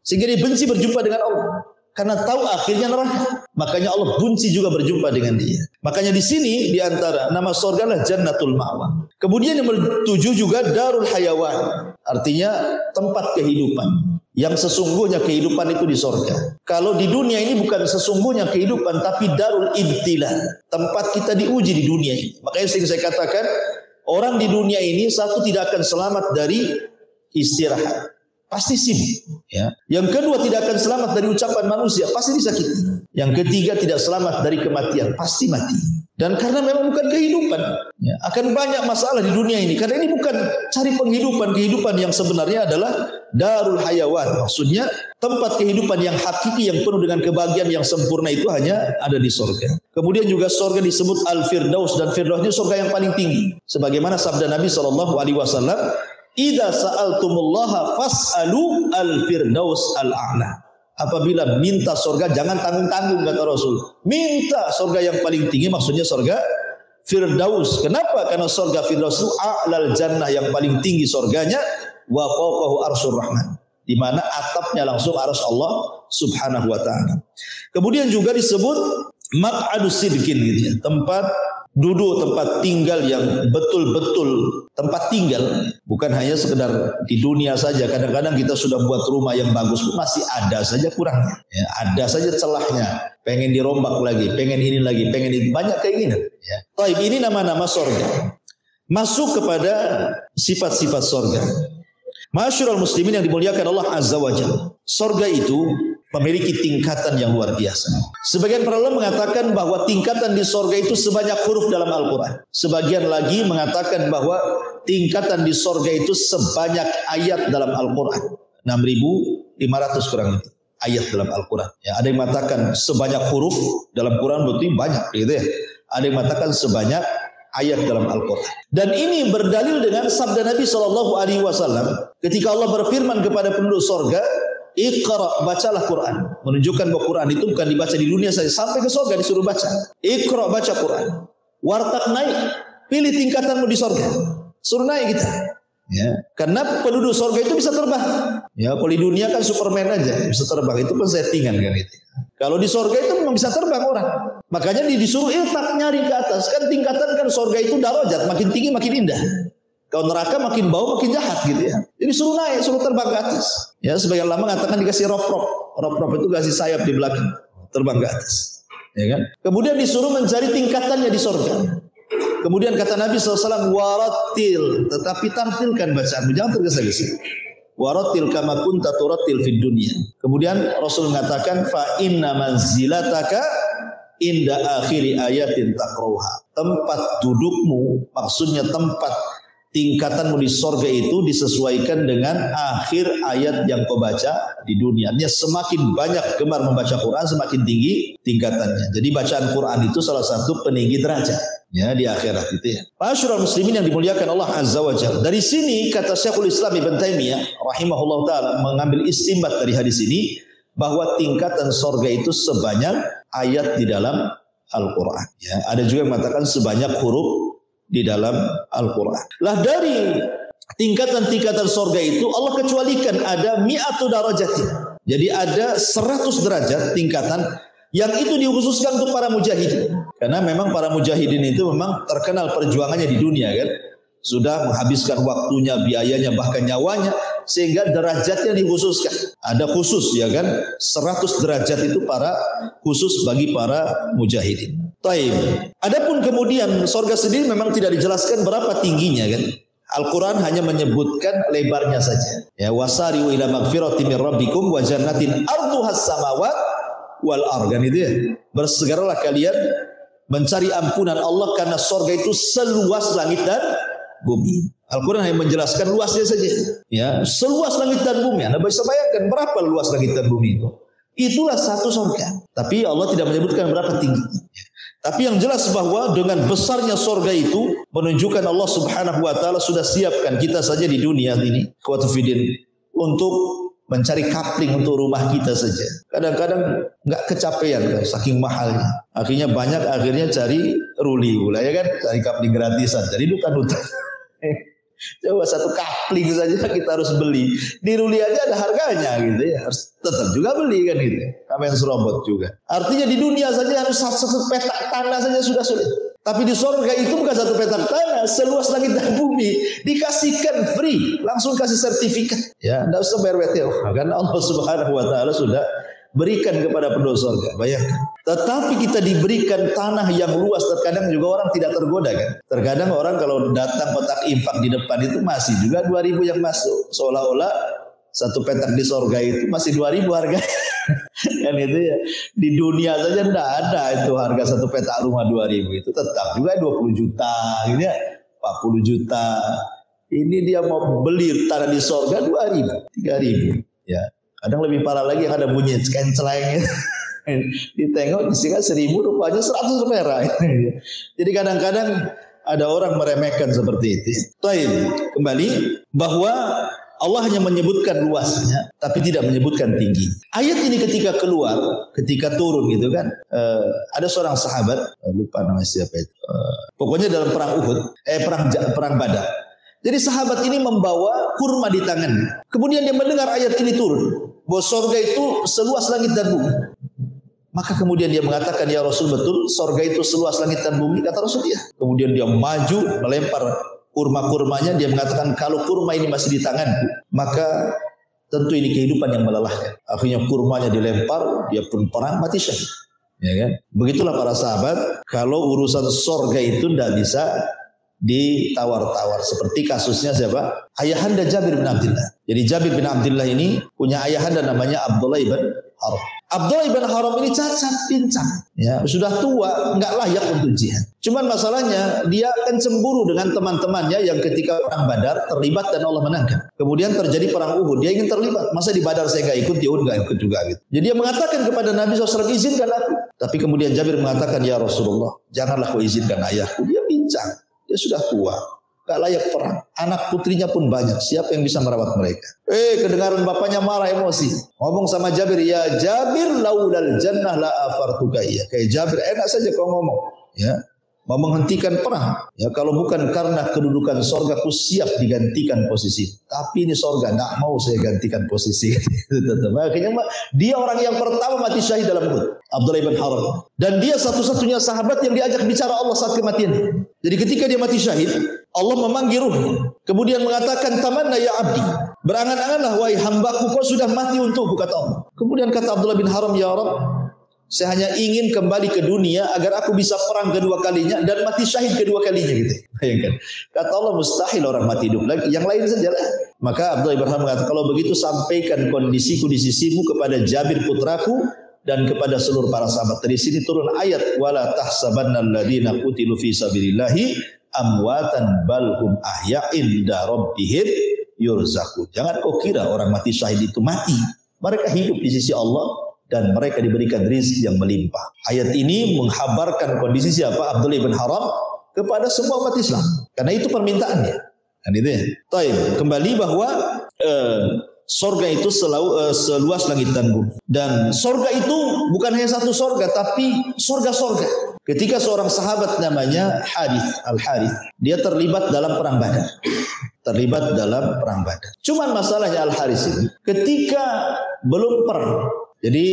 sehingga dia benci berjumpa dengan Allah karena tahu akhirnya neraka. Makanya Allah benci juga berjumpa dengan dia. Makanya di sini di antara nama surga adalah Jannatul Ma'wa. Kemudian yang ketujuh juga Darul Hayawan, artinya tempat kehidupan. Yang sesungguhnya kehidupan itu di surga. Kalau di dunia ini bukan sesungguhnya kehidupan tapi Darul Ibtila, tempat kita diuji di dunia ini. Makanya sering saya katakan orang di dunia ini satu tidak akan selamat dari istirahat. Pasti sibuk. Ya. Yang kedua tidak akan selamat dari ucapan manusia, pasti disakiti. Yang ketiga tidak selamat dari kematian, pasti mati. Dan karena memang bukan kehidupan, ya, akan banyak masalah di dunia ini. Karena ini bukan cari kehidupan yang sebenarnya adalah Darul Hayawan. Maksudnya tempat kehidupan yang hakiki yang penuh dengan kebahagiaan yang sempurna itu hanya ada di surga. Kemudian juga surga disebut Al-Firdaus, dan Firdaus ini surga yang paling tinggi. Sebagaimana sabda Nabi SAW, idza sa'altumullaha fas'alu al-firdaus al-a'la. Apabila minta surga jangan tanggung-tanggung, kata Rasul. Minta surga yang paling tinggi, maksudnya surga Firdaus. Kenapa? Karena surga Firdaus itu a'lal jannah, yang paling tinggi surganya, wa fawqahu arsyur rahman, di mana atapnya langsung arsy Allah Subhanahu wa taala. Kemudian juga disebut maq'adus sidqin gitu ya, tempat duduk, tempat tinggal yang betul-betul tempat tinggal, bukan hanya sekedar di dunia saja. Kadang-kadang kita sudah buat rumah yang bagus, masih ada saja kurangnya, ya, ada saja celahnya, pengen dirombak lagi, pengen ini lagi, pengen ini, banyak keinginan. Ya. Taib, ini nama-nama surga. Masuk kepada sifat-sifat surga. Masyarul muslimin yang dimuliakan Allah Azza wa Jalla, surga itu memiliki tingkatan yang luar biasa. Sebagian para ulama mengatakan bahwa tingkatan di surga itu sebanyak huruf dalam Al-Quran. Sebagian lagi mengatakan bahwa tingkatan di surga itu sebanyak ayat dalam Al-Quran. 6.500 kurang lebih ayat dalam Al-Quran. Ya, ada yang mengatakan sebanyak huruf dalam Quran berarti banyak, gitu ya. Ada yang mengatakan sebanyak ayat dalam Al-Quran. Dan ini berdalil dengan sabda Nabi SAW ketika Allah berfirman kepada penduduk surga, Iqra, bacalah Quran. Menunjukkan bahwa Quran itu bukan dibaca di dunia saja, sampai ke surga disuruh baca. Iqra, baca Quran. Wartaq, naik, pilih tingkatanmu di surga, suruh naik kita. Ya, karena penduduk surga itu bisa terbang. Ya, kalau di dunia kan Superman aja bisa terbang, itu pun settingan kan itu. Kalau di surga itu memang bisa terbang orang. Makanya disuruh iltak, nyari ke atas. Kan tingkatan kan surga itu darajat, makin tinggi makin indah. Kalau neraka makin bau makin jahat gitu ya. Jadi suruh naik, suruh terbang ke atas. Ya, sebagian lama mengatakan dikasih rop-rop. Rop-rop itu kasih sayap di belakang, terbang ke atas. Ya kan? Kemudian disuruh mencari tingkatannya di surga. Kemudian kata Nabi SAW, warattil, tetapi tartilkan bacaanmu, jangan tergesa-gesa. Warattil kama kunta turattil fid dunya. Kemudian Rasul mengatakan, fa inna manzilataka inda akhiri ayatin taqrauha. Tempat dudukmu, maksudnya tempat tingkatanmu di surga itu disesuaikan dengan akhir ayat yang kau baca di dunia. Artinya semakin banyak gemar membaca Quran, semakin tinggi tingkatannya. Jadi bacaan Quran itu salah satu peninggi derajat, ya, di akhirat itu ya. Masyarul muslimin yang dimuliakan Allah Azza wa Jalla. Dari sini kata Syekhul Islam Ibn Taimiyah rahimahullah taala mengambil istinbat dari hadis ini bahwa tingkatan surga itu sebanyak ayat di dalam Al-Quran. Ya, ada juga yang mengatakan sebanyak huruf di dalam Al-Quran. Lah dari tingkatan-tingkatan surga itu Allah kecualikan ada mi'atu darajatin. Jadi ada 100 derajat tingkatan yang itu dikhususkan untuk para mujahidin. Karena memang para mujahidin itu memang terkenal perjuangannya di dunia kan. sudah menghabiskan waktunya, biayanya, bahkan nyawanya, sehingga derajatnya dikhususkan. Ada khusus ya kan, 100 derajat itu khusus bagi para mujahidin. Taib. Adapun kemudian surga sendiri memang tidak dijelaskan berapa tingginya kan. Al-Quran hanya menyebutkan lebarnya saja. Ya, wasari'u ila magfirati min rabbikum wa jannatin arduhas samawat wal ard. Kan itu ya. Bersegeralah kalian mencari ampunan Allah karena surga itu seluas langit dan bumi. Al-Quran hanya menjelaskan luasnya saja. Ya, seluas langit dan bumi. Anda bisa bayangkan berapa luas langit dan bumi itu. Itulah satu surga. Tapi Allah tidak menyebutkan berapa tingginya. Tapi yang jelas bahwa dengan besarnya surga itu menunjukkan Allah Subhanahu wa taala sudah siapkan kita saja di dunia ini, kuatufidin, untuk mencari kapling untuk rumah kita saja. Kadang-kadang enggak kecapean kan, saking mahalnya. Akhirnya cari ruli pula ya kan, cari kapling gratisan. Jadi duta-duta. Coba satu kapling saja kita harus beli. Di ruli aja ada harganya gitu ya. Harus tetap juga beli kan gitu. Kamen serobot juga. Artinya di dunia saja harus satu petak tanah saja sudah sulit. Tapi di surga itu bukan satu petak tanah, seluas langit dan bumi, dikasihkan free, langsung kasih sertifikat. Ya, enggak usah bayar WTO. Karena Allah Subhanahu wa taala sudah berikan kepada penduduk surga. Bayangkan. Tetapi kita diberikan tanah yang luas. Terkadang juga orang tidak tergoda kan. Terkadang orang kalau datang kotak infak di depan itu masih juga 2.000 yang masuk. Seolah-olah satu petak di surga itu masih 2.000 harga. Kan itu ya. Di dunia saja tidak ada itu harga satu petak rumah 2.000 itu. Tetap juga 20 juta. Ini 40 juta. Ini dia mau beli tanah di surga 2.000, 3.000. Ya. Kadang lebih parah lagi yang ada bunyi kenceleng. Ditengok isinya 1.000, rupanya 100 merah. Jadi kadang-kadang ada orang meremehkan seperti itu. Taib, kembali bahwa Allah hanya menyebutkan luasnya, tapi tidak menyebutkan tinggi. Ayat ini ketika keluar, ketika turun gitu kan, ada seorang sahabat, lupa namanya siapa itu. Pokoknya dalam perang Uhud, perang Badar. Jadi sahabat ini membawa kurma di tangannya. Kemudian dia mendengar ayat ini turun, bahwa surga itu seluas langit dan bumi. Maka kemudian dia mengatakan, ya Rasul, betul surga itu seluas langit dan bumi? Kata Rasul, ya. Kemudian dia maju melempar kurma-kurmanya. Dia mengatakan, kalau kurma ini masih di tanganku, maka tentu ini kehidupan yang melelahkan. Akhirnya kurmanya dilempar, dia pun perang, mati syahid. Ya kan? Begitulah para sahabat, kalau urusan surga itu tidak bisa ditawar-tawar. Seperti kasusnya siapa? Ayahanda Jabir bin Abdullah. Jadi Jabir bin Abdullah ini punya ayahanda namanya Abdullah ibn Haram. Abdullah ibn Haram ini cacat, pincang. Ya, sudah tua, enggak layak untuk jihad. Cuman masalahnya dia akan cemburu dengan teman-temannya yang ketika perang Badar terlibat dan Allah menangkan. Kemudian terjadi perang Uhud, dia ingin terlibat. Masa di Badar saya enggak ikut, dia enggak ikut juga gitu. Jadi dia mengatakan kepada Nabi SAW, izinkan aku. Tapi kemudian Jabir mengatakan, ya Rasulullah, janganlah kau izinkan ayahku. Dia pincang. Dia sudah tua, gak layak perang. Anak putrinya pun banyak. Siapa yang bisa merawat mereka? Kedengaran bapaknya marah, emosi. Ngomong sama Jabir, ya Jabir laulal jannah la afartuka iya. Kayak Jabir, enak saja kau ngomong. Ya, mau menghentikan perang. Ya, kalau bukan karena kedudukan sorga, ku siap digantikan posisi. Tapi ini sorga, gak mau saya gantikan posisi. Akhirnya dia orang yang pertama mati syahid dalam Uhud, Abdullah ibn Haram. Dan dia satu-satunya sahabat yang diajak bicara Allah saat kematian. Jadi ketika dia mati syahid, Allah memanggil ruhnya. Kemudian mengatakan, tamanna ya abdi. Berangan-anganlah wahai hambaku, kau sudah mati untukku, kata Allah. Kemudian kata Abdullah bin Haram, ya Rabb, saya hanya ingin kembali ke dunia agar aku bisa perang kedua kalinya dan mati syahid kedua kalinya gitu. Bayangkan. Kata Allah, mustahil orang mati hidup lagi. Yang lain sajalah. Maka Abdullah bin Haram mengatakan, kalau begitu sampaikan kondisiku di sisimu kepada Jabir putraku dan kepada seluruh para sahabat. Dari sini turun ayat, wala tahsabannal ladzina qutilu fi sabilillahi amwatan bal hum ahya'in inda rabbihim yurzaqun. Jangan kau kira orang mati syahid itu mati. Mereka hidup di sisi Allah dan mereka diberikan rezeki yang melimpah. Ayat ini menghabarkan kondisi siapa? Abdullah bin Haram kepada semua umat Islam. Karena itu permintaannya. Kan itu ya. Taib. Kembali bahwa sorga itu seluas langit dan bumi. Dan sorga itu bukan hanya satu sorga, tapi sorga-sorga. Ketika seorang sahabat namanya Al-Harith, dia terlibat dalam perang Badar. Cuman masalahnya Al-Harith ini, ketika belum perang, jadi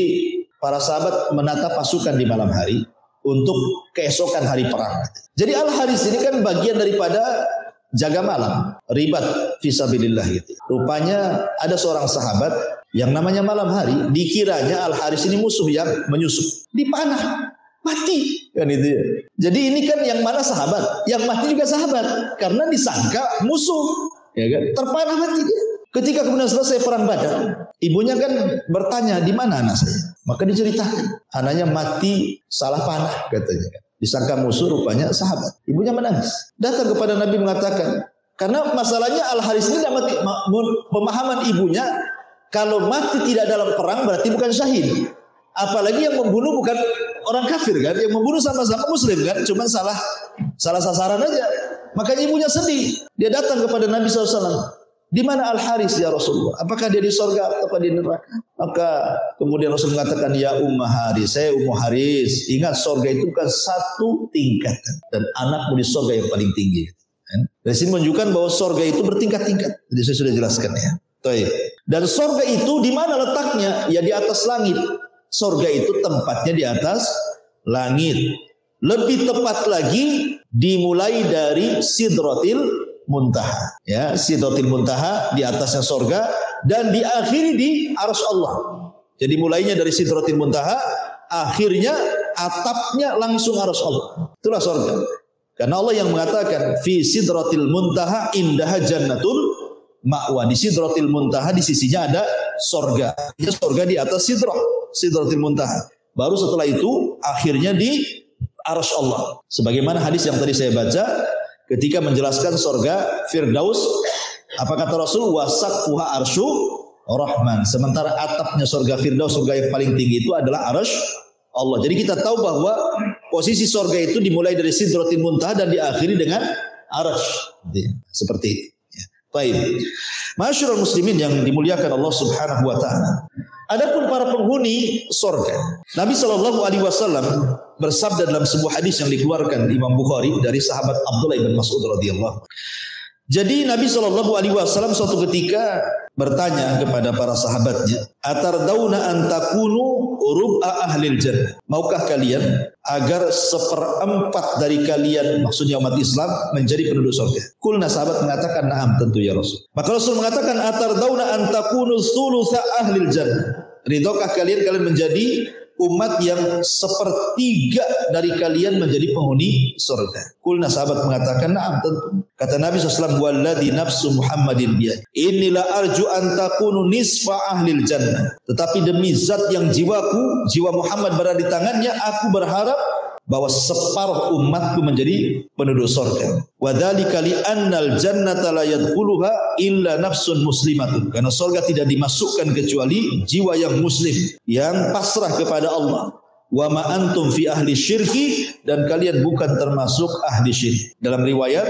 para sahabat menata pasukan di malam hari untuk keesokan hari perang. Jadi Al-Harith ini kan bagian daripada jaga malam, ribat fisabilillah gitu. Rupanya ada seorang sahabat yang namanya malam hari, dikiranya Al-Haris ini musuh yang menyusup, dipanah, mati kan itu ya. Jadi ini kan yang mana sahabat, yang mati juga sahabat karena disangka musuh, ya kan? Terpanah mati dia. Ketika kemudian selesai perang Badar, ibunya kan bertanya, di mana anak saya? Maka diceritakan, anaknya mati salah panah katanya. Disangka musuh, rupanya sahabat. Ibunya menangis. Datang kepada Nabi mengatakan, karena masalahnya Al-Haris ini mati, pemahaman ibunya, kalau mati tidak dalam perang berarti bukan syahid. Apalagi yang membunuh bukan orang kafir kan, yang membunuh sama-sama muslim kan, cuma salah sasaran aja. Makanya ibunya sedih. Dia datang kepada Nabi SAW. Di mana Al-Haris ya Rasulullah? Apakah dia di sorga atau di neraka? Maka kemudian Rasul mengatakan, ya Ummah Haris, saya Ummu Haris. Ingat sorga itu bukan satu tingkatan. Dan anakmu di sorga yang paling tinggi. Dari sini menunjukkan bahwa sorga itu bertingkat-tingkat. Jadi saya sudah jelaskan ya. Dan sorga itu di mana letaknya? Ya di atas langit. Sorga itu tempatnya di atas langit. Lebih tepat lagi dimulai dari Sidratil Muntaha, ya, Sidratil Muntaha di atasnya sorga dan diakhiri di Arsy Allah. Jadi mulainya dari Sidratil Muntaha, akhirnya atapnya langsung Arsy Allah. Itulah sorga. Karena Allah yang mengatakan fi Sidratil Muntaha indaha jannatul ma'wa. Di Sidratil Muntaha di sisinya ada sorga. Ya, sorga di atas Sidratil Muntaha. Baru setelah itu akhirnya di Arsy Allah. Sebagaimana hadis yang tadi saya baca. Ketika menjelaskan sorga Firdaus, apa kata Rasul? Wasaqfuha arsyu Rahman. Sementara atapnya sorga Firdaus, sorga yang paling tinggi itu adalah Arsy Allah. Jadi kita tahu bahwa posisi sorga itu dimulai dari Sidratil Muntaha dan diakhiri dengan Arsy. Seperti itu. Baik. Masyarul muslimin yang dimuliakan Allah Subhanahu wa taala. Adapun para penghuni sorga, Nabi SAW bersabda dalam sebuah hadis yang dikeluarkan Imam Bukhari dari sahabat Abdullah bin Mas'ud radhiyallahu. Jadi Nabi SAW suatu ketika bertanya kepada para sahabatnya, Atardauna an takunu rub'a ahlil jannah. Maukah kalian agar 1/4 dari kalian, maksudnya umat Islam, menjadi penduduk surga? Kulna, sahabat mengatakan, na'am, tentu ya Rasul. Maka Rasul mengatakan, Atardauna an takunu thulutha ahlil jannah. Ridhokah kalian menjadi umat yang 1/3 dari kalian menjadi penghuni surga? Kulna, sahabat mengatakan, na'am, tentu. Kata Nabi SAW, walladhi nafsu Muhammadin biyad, inilah arju an takunu nisfa ahlil jannah. Tetapi demi zat yang jiwa Muhammad berada di tangannya, aku berharap bahwa separuh umatku menjadi penduduk surga. Wa dzalika li annal jannata la yadkhuluha illa nafsun muslimatun. Karena surga tidak dimasukkan kecuali jiwa yang muslim, yang pasrah kepada Allah. Wa ma antum fi ahli syirki, dan kalian bukan termasuk ahli syirik. Dalam riwayat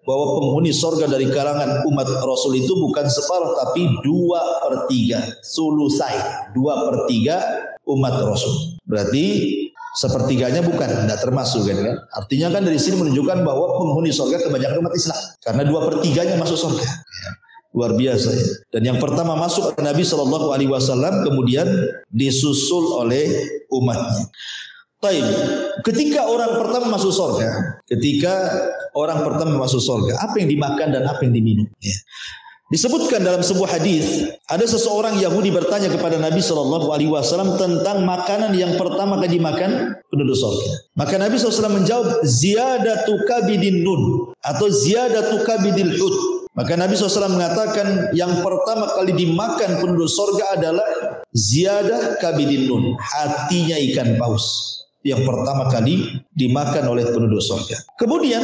bahwa penghuni surga dari kalangan umat Rasul itu bukan separuh tapi 2/3, sulusai, 2/3 umat Rasul. Berarti 1/3-nya bukan, tidak termasuk kan? Artinya kan dari sini menunjukkan bahwa penghuni surga kebanyakan umat Islam, karena 2/3-nya masuk surga. Ya, luar biasa ya. Dan yang pertama masuk Nabi SAW, kemudian disusul oleh umatnya. Taib. Ketika orang pertama masuk surga, apa yang dimakan dan apa yang diminum? Ya. Disebutkan dalam sebuah hadis, ada seseorang Yahudi bertanya kepada Nabi SAW tentang makanan yang pertama kali dimakan penduduk surga. Maka Nabi SAW menjawab, ziyadatu kabidin nun, atau ziyadatu kabidil hut. Maka Nabi SAW mengatakan yang pertama kali dimakan penduduk surga adalah ziyadah kabidin nun, hatinya ikan paus. Yang pertama kali dimakan oleh penduduk surga. Kemudian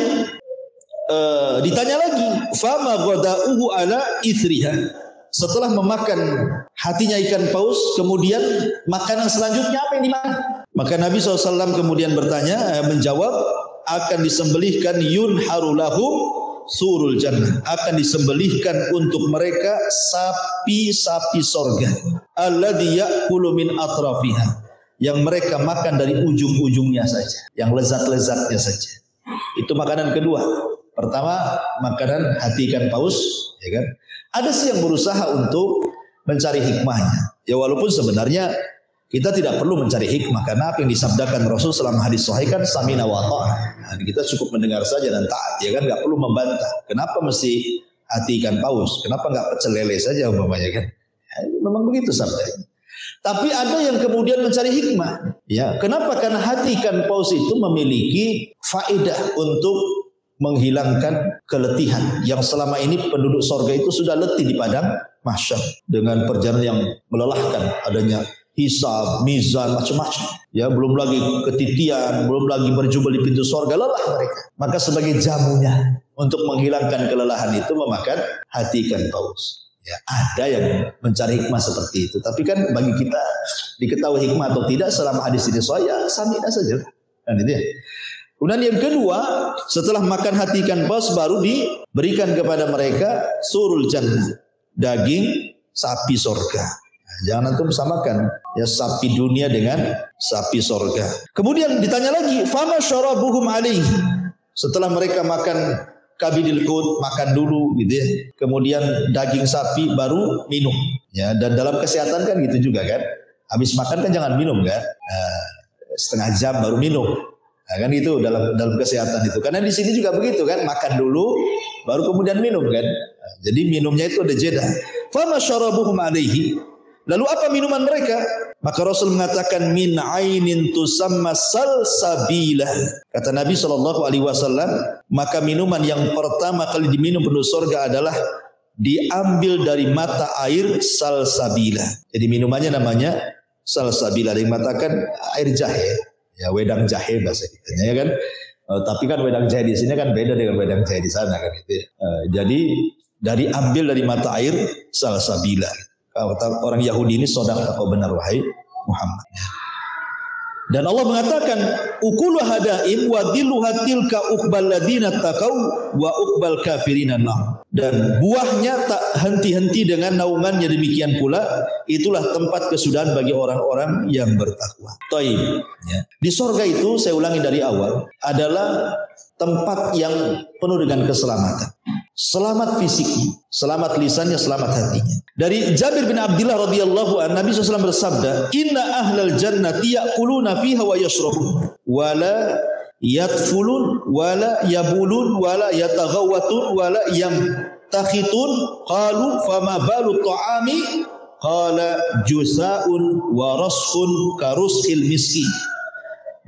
ditanya lagi, fama ghada'uhu ala ithriha. Setelah memakan hatinya ikan paus, kemudian makanan selanjutnya apa yang dimakan? Maka Nabi SAW kemudian menjawab, akan disembelihkan yunharu lahum surul jannah, akan disembelihkan untuk mereka sapi-sapi sorga, alladhi ya'kulu min atrafiha, yang mereka makan dari ujung-ujungnya saja, yang lezat-lezatnya saja. Itu makanan kedua. Pertama, makanan hati ikan paus, ya kan? Ada sih yang berusaha untuk mencari hikmahnya. Ya walaupun sebenarnya Kita tidak perlu mencari hikmah karena apa yang disabdakan Rasul selama hadis sahih kan samina wa ta'na. Nah, kita cukup mendengar saja dan taat, ya kan, nggak perlu membantah. Kenapa mesti hati ikan paus? Kenapa nggak pecel lele saja umpamanya kan? Ya, memang begitu sabdanya. Tapi ada yang kemudian mencari hikmah. Ya, kenapa? Karena hati ikan paus itu memiliki faedah untuk menghilangkan keletihan yang selama ini penduduk sorga itu sudah letih di padang mahsyar dengan perjalanan yang melelahkan, adanya hisab, mizan, macam-macam. Ya, belum lagi ketitian, belum lagi berjubel di pintu sorga, lelah mereka. Maka sebagai jamunya untuk menghilangkan kelelahan itu memakan hati ikan paus. Ya, ada yang mencari hikmah seperti itu. Tapi kan bagi kita diketahui hikmah atau tidak selama hadis ini ya samina saja. Kan itu ya. Kemudian yang kedua, setelah makan hati ikan paus baru diberikan kepada mereka surul jannah, daging sapi sorga. Jangan antum samakan ya sapi dunia dengan sapi sorga. Kemudian ditanya lagi, fama syarabuhum alaihi. Setelah mereka makan kabidil hut, makan dulu gitu ya. Kemudian daging sapi baru minum. Ya, dan dalam kesehatan kan gitu juga kan. Habis makan kan jangan minum kan. Setengah jam baru minum. Nah, kan itu dalam kesehatan itu. Karena di sini juga begitu kan, makan dulu baru kemudian minum kan. Nah, jadi minumnya itu ada jeda. Fama syarabuhum alaihi. Lalu apa minuman mereka? Maka Rasul mengatakan min ainin tusamma salsabilah. Kata Nabi SAW, maka minuman yang pertama kali diminum penduduk surga adalah diambil dari mata air salsabilah. Jadi minumannya namanya salsabilah. Ada yang mengatakan air jahe, ya wedang jahe bahasa kitanya ya kan. Tapi kan wedang jahe di sini kan beda dengan wedang jahe di sana kan gitu ya. Jadi ambil dari mata air salsabilah. Orang Yahudi ini sodaq kau benar wahai Muhammad. Dan Allah mengatakan ukulu hadaim wa dhilluha tilka uqbal ladina taqau wa uqbal kafirina nar. Dan buahnya tak henti-henti dengan naungannya, demikian pula itulah tempat kesudahan bagi orang-orang yang bertakwa. Taib. Ya. Di sorga itu saya ulangi dari awal adalah tempat yang penuh dengan keselamatan. Selamat fisiknya, selamat lisannya, selamat hatinya. Dari Jabir bin Abdullah radhiyallahu anhu, Nabi SAW bersabda, "Inna ahlal jannati ya'kuluna fiha wa yashrabun, wala yatfulun, wala yabulun, wala yataghawwatun, wala yamtakhitun." Qalu fama balu ta'ami? Qala jusa'un wa raskhun karushil miski.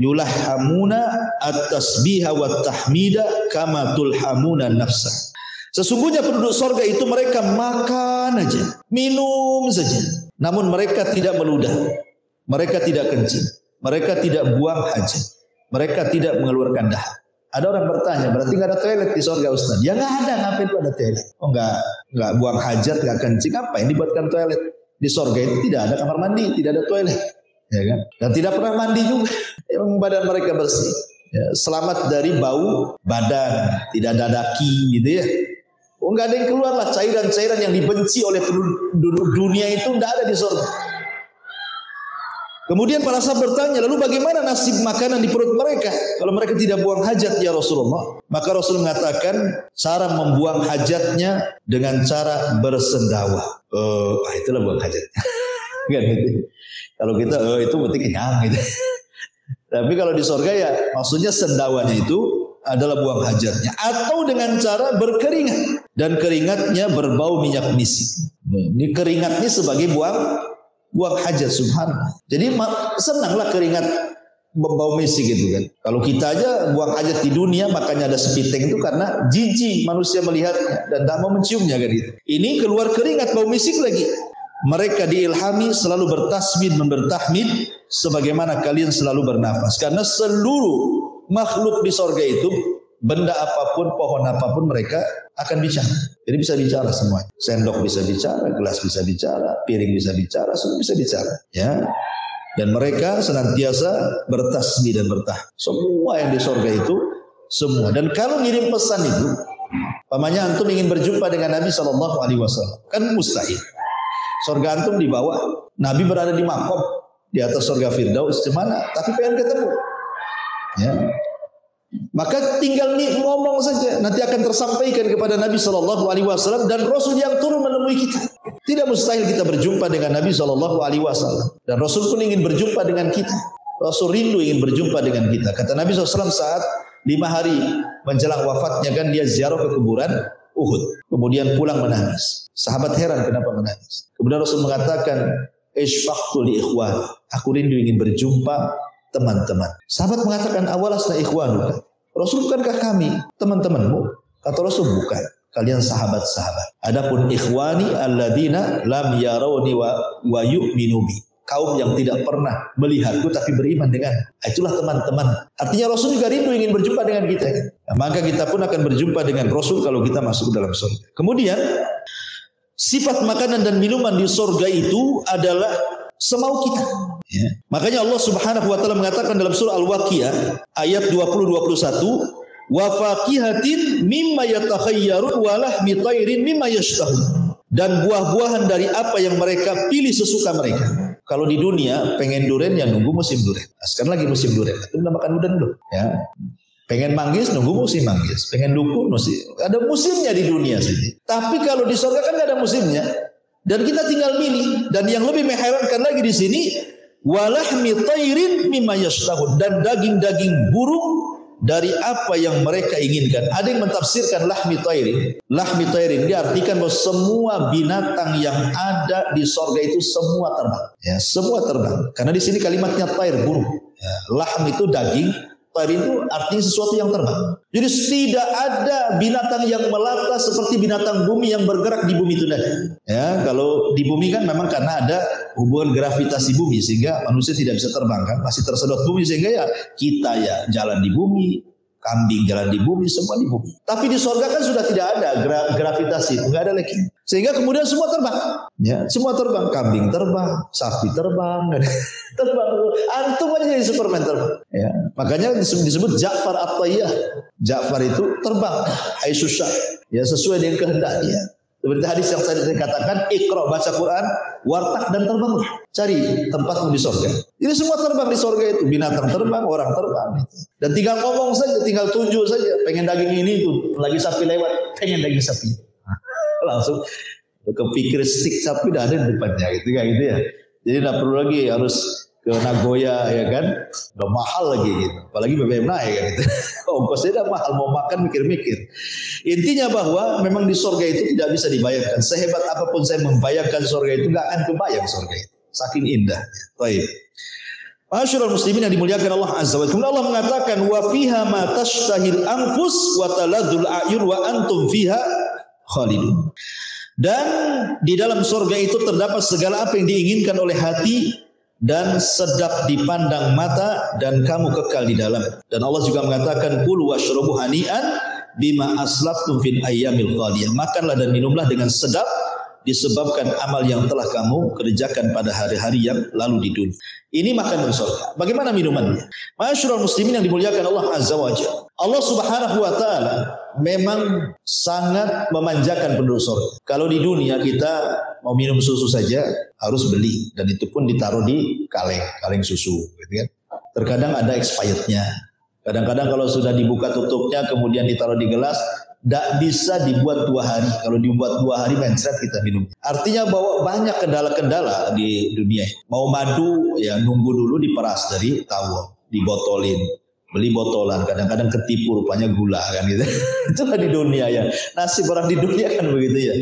Yulhamuna at-tasbiha wa tahmida kama tulhamuna nafsa. Sesungguhnya penduduk sorga itu mereka makan aja, minum saja. Namun mereka tidak meludah, mereka tidak kencing, mereka tidak buang hajat, mereka tidak mengeluarkan dahak. Ada orang bertanya, berarti nggak ada toilet di sorga Ustaz? Ya nggak ada, ngapain itu ada toilet? Oh nggak buang hajat, nggak kencing, apa yang dibuatkan toilet? Di sorga itu tidak ada kamar mandi, tidak ada toilet, ya kan? Dan tidak pernah mandi juga. Emang badan mereka bersih, ya, selamat dari bau badan, tidak ada daki, gitu ya. Oh nggak ada yang keluar lah, cairan-cairan yang dibenci oleh penduduk dunia itu nggak ada di surga. Kemudian para sahabat bertanya, lalu bagaimana nasib makanan di perut mereka kalau mereka tidak buang hajat ya Rasulullah? Maka Rasul mengatakan cara membuang hajatnya dengan cara bersendawa. Itulah buang hajat. Kan gitu. Kalau kita itu berarti kenyang gitu. Tapi kalau di surga ya maksudnya sendawanya itu adalah buang hajatnya atau dengan cara berkeringat dan keringatnya berbau minyak misik. Ini keringatnya sebagai buang hajat, subhanallah. Jadi senanglah keringat berbau misik gitu kan. Kalau kita aja buang hajat di dunia makanya ada sepiteng itu karena jijik manusia melihatnya dan tak mau menciumnya kan gitu. Ini keluar keringat bau misik lagi. Mereka diilhami selalu bertasbih dan bertahmid sebagaimana kalian selalu bernafas. Karena seluruh makhluk di sorga itu, benda apapun, pohon apapun mereka akan bicara. Jadi bisa bicara semuanya. Sendok bisa bicara, gelas bisa bicara, piring bisa bicara, semua bisa bicara. Ya. Dan mereka senantiasa bertasbih dan bertahmid. Semua yang di sorga itu, semua. Dan kalau ngirim pesan itu, pamannya antum ingin berjumpa dengan Nabi SAW, kan mustahil. Sorga antum di bawah, Nabi berada di makom di atas sorga Firdaus, gimana? Tapi pengen ketemu. Ya. Maka tinggal ngomong saja, nanti akan tersampaikan kepada Nabi SAW dan Rasul yang turun menemui kita. Tidak mustahil kita berjumpa dengan Nabi SAW. Dan Rasul pun ingin berjumpa dengan kita. Rasul rindu ingin berjumpa dengan kita. Kata Nabi SAW saat 5 hari menjelang wafatnya kan dia ziarah ke kuburan Uhud. Kemudian pulang menangis. Sahabat heran kenapa menangis. Kemudian Rasul mengatakan, Ishfaqtu li ikhwan. Aku rindu ingin berjumpa teman-teman. Sahabat mengatakan, awalasna ikhwanuka. Rasul, bukankah kami teman-temanmu? Kata Rasul, bukan. Kalian sahabat-sahabat. Adapun ikhwani alladzina lam yarawni wa yu'minu bi. Kaum yang tidak pernah melihatku tapi beriman dengan. Itulah teman-teman. Artinya Rasul juga rindu ingin berjumpa dengan kita. Nah, maka kita pun akan berjumpa dengan Rasul kalau kita masuk ke dalam surga. Kemudian sifat makanan dan minuman di surga itu adalah semau kita. Ya. Makanya Allah Subhanahu wa taala mengatakan dalam surah Al-Waqiah ayat 20-21, wa faqihatin mimma yatakhayyarun wa lahmi thairin mimma yashtahun. Dan buah-buahan dari apa yang mereka pilih sesuka mereka. Kalau di dunia pengen durian ya nunggu musim durian. Sekarang lagi musim durian. Itu udah makan durian dulu. Ya. Pengen manggis nunggu musim manggis. Pengen duku musim. Ada musimnya di dunia sini. Tapi kalau di surga kan nggak ada musimnya. Dan kita tinggal milih. Dan yang lebih mengherankan lagi di sini, walahmi thairin mimma yashtahun. Dan daging-daging burung dari apa yang mereka inginkan. Ada yang mentafsirkan lahmi thairin. Lahmi thairin diartikan bahwa semua binatang yang ada di sorga itu semua terbang. Ya, semua terbang. Karena di sini kalimatnya thair, burung. Ya, lahm itu daging, thair itu artinya sesuatu yang terbang. Jadi tidak ada binatang yang melata seperti binatang bumi yang bergerak di bumi itu tadi. Ya, kalau di bumi kan memang karena ada hubungan gravitasi bumi sehingga manusia tidak bisa terbang kan, masih tersedot bumi sehingga ya kita ya jalan di bumi, kambing jalan di bumi, semua di bumi. Tapi di surga kan sudah tidak ada gravitasi, nggak ada lagi. Sehingga kemudian semua terbang. Ya, semua terbang, kambing terbang, sapi terbang, terbang. Antum aja jadi Superman terbang. Ya, makanya disebut Ja'far at-Tayyar. Ja'far itu terbang, haitsusya, ya sesuai dengan kehendaknya. Seperti hadis yang saya katakan, Iqra, baca Quran, wartak dan terbanglah. Cari tempatmu di surga. Jadi semua terbang di surga itu. Binatang terbang, orang terbang. Dan tinggal ngomong saja, tinggal tunjuk saja. Pengen daging ini tuh, lagi sapi lewat, pengen daging sapi. Langsung kepikir stik sapi udah ada di depannya gitu, kayak gitu ya. Jadi tidak perlu lagi harus ke Nagoya ya kan, udah mahal lagi gitu. Apalagi BBM naik kan gitu. Ongkosnya udah mahal, mau makan mikir-mikir. Intinya bahwa memang di surga itu tidak bisa dibayangkan. Sehebat apapun saya membayangkan surga itu nggak akan kebayang surga itu. Saking indahnya. Baik. Masyaallah muslimin yang dimuliakan Allah Azza wa Jalla. Kemudian Allah mengatakan wa fiha ma tashtahil anfus wa taladzul a'yun wa antum fiha khalidun. Dan di dalam surga itu terdapat segala apa yang diinginkan oleh hati dan sedap dipandang mata dan kamu kekal di dalam. Dan Allah juga mengatakan kulu washrabu hani'an bima aslaftum fil ayyamil khaliyah. Makanlah dan minumlah dengan sedap disebabkan amal yang telah kamu kerjakan pada hari-hari yang lalu di dunia. Ini makanan surga. Bagaimana minumannya? Masyaallah muslimin yang dimuliakan Allah Azza wa Jalla. Allah Subhanahu wa taala memang sangat memanjakan penduduk surga. Kalau di dunia kita mau minum susu saja harus beli dan itu pun ditaruh di kaleng susu, gitu kan. Terkadang ada expirednya. Kadang-kadang kalau sudah dibuka tutupnya kemudian ditaruh di gelas, tidak bisa dibuat 2 hari. Kalau dibuat 2 hari mencret kita minum. Artinya bahwa banyak kendala-kendala di dunia. Mau madu ya nunggu dulu diperas dari tawon, dibotolin. Beli botolan, kadang-kadang ketipu rupanya gula kan gitu. Itulah di dunia ya. Nasib orang di dunia kan begitu ya.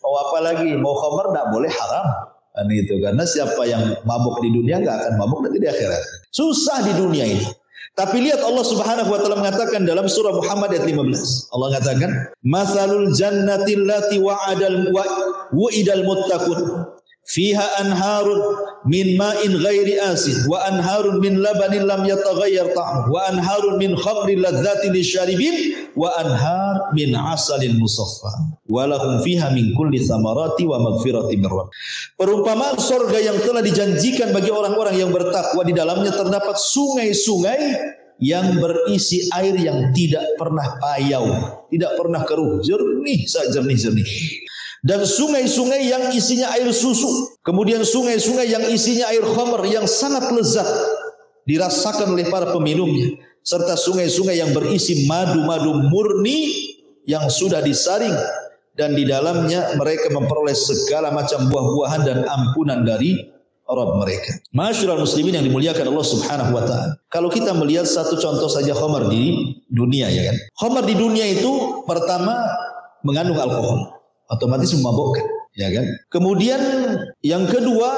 Mau apa lagi? Mau khamar tidak boleh, haram kan gitu. Karena siapa yang mabuk di dunia nggak akan mabuk nanti di akhirat. Susah di dunia ini. Tapi lihat Allah Subhanahu wa taala mengatakan dalam surah Muhammad ayat 15. Allah mengatakan, "Matsalul jannati allati wa'idal muttaqun fiha anharun min ma'in ghairi asin wa anharun min labanin lam yataghayyar ta'muhu wa anharun min khamrin ladzatin lisyaribin wa anhar min asalin musaffa wa lahum fiha min kulli thamarati wa maghfirati min rabb." Perumpamaan surga yang telah dijanjikan bagi orang-orang yang bertakwa, di dalamnya terdapat sungai-sungai yang berisi air yang tidak pernah payau, tidak pernah keruh, jernih, jernih. Dan sungai-sungai yang isinya air susu. Kemudian sungai-sungai yang isinya air khamr yang sangat lezat dirasakan oleh para peminumnya. Serta sungai-sungai yang berisi madu-madu murni yang sudah disaring dan di dalamnya mereka memperoleh segala macam buah-buahan dan ampunan dari Rabb mereka. Ma'asyiral muslimin yang dimuliakan Allah Subhanahu wa taala. Kalau kita melihat satu contoh saja khamar di dunia, ya kan. Khamar di dunia itu pertama mengandung alkohol, otomatis memabukkan, ya kan. Kemudian yang kedua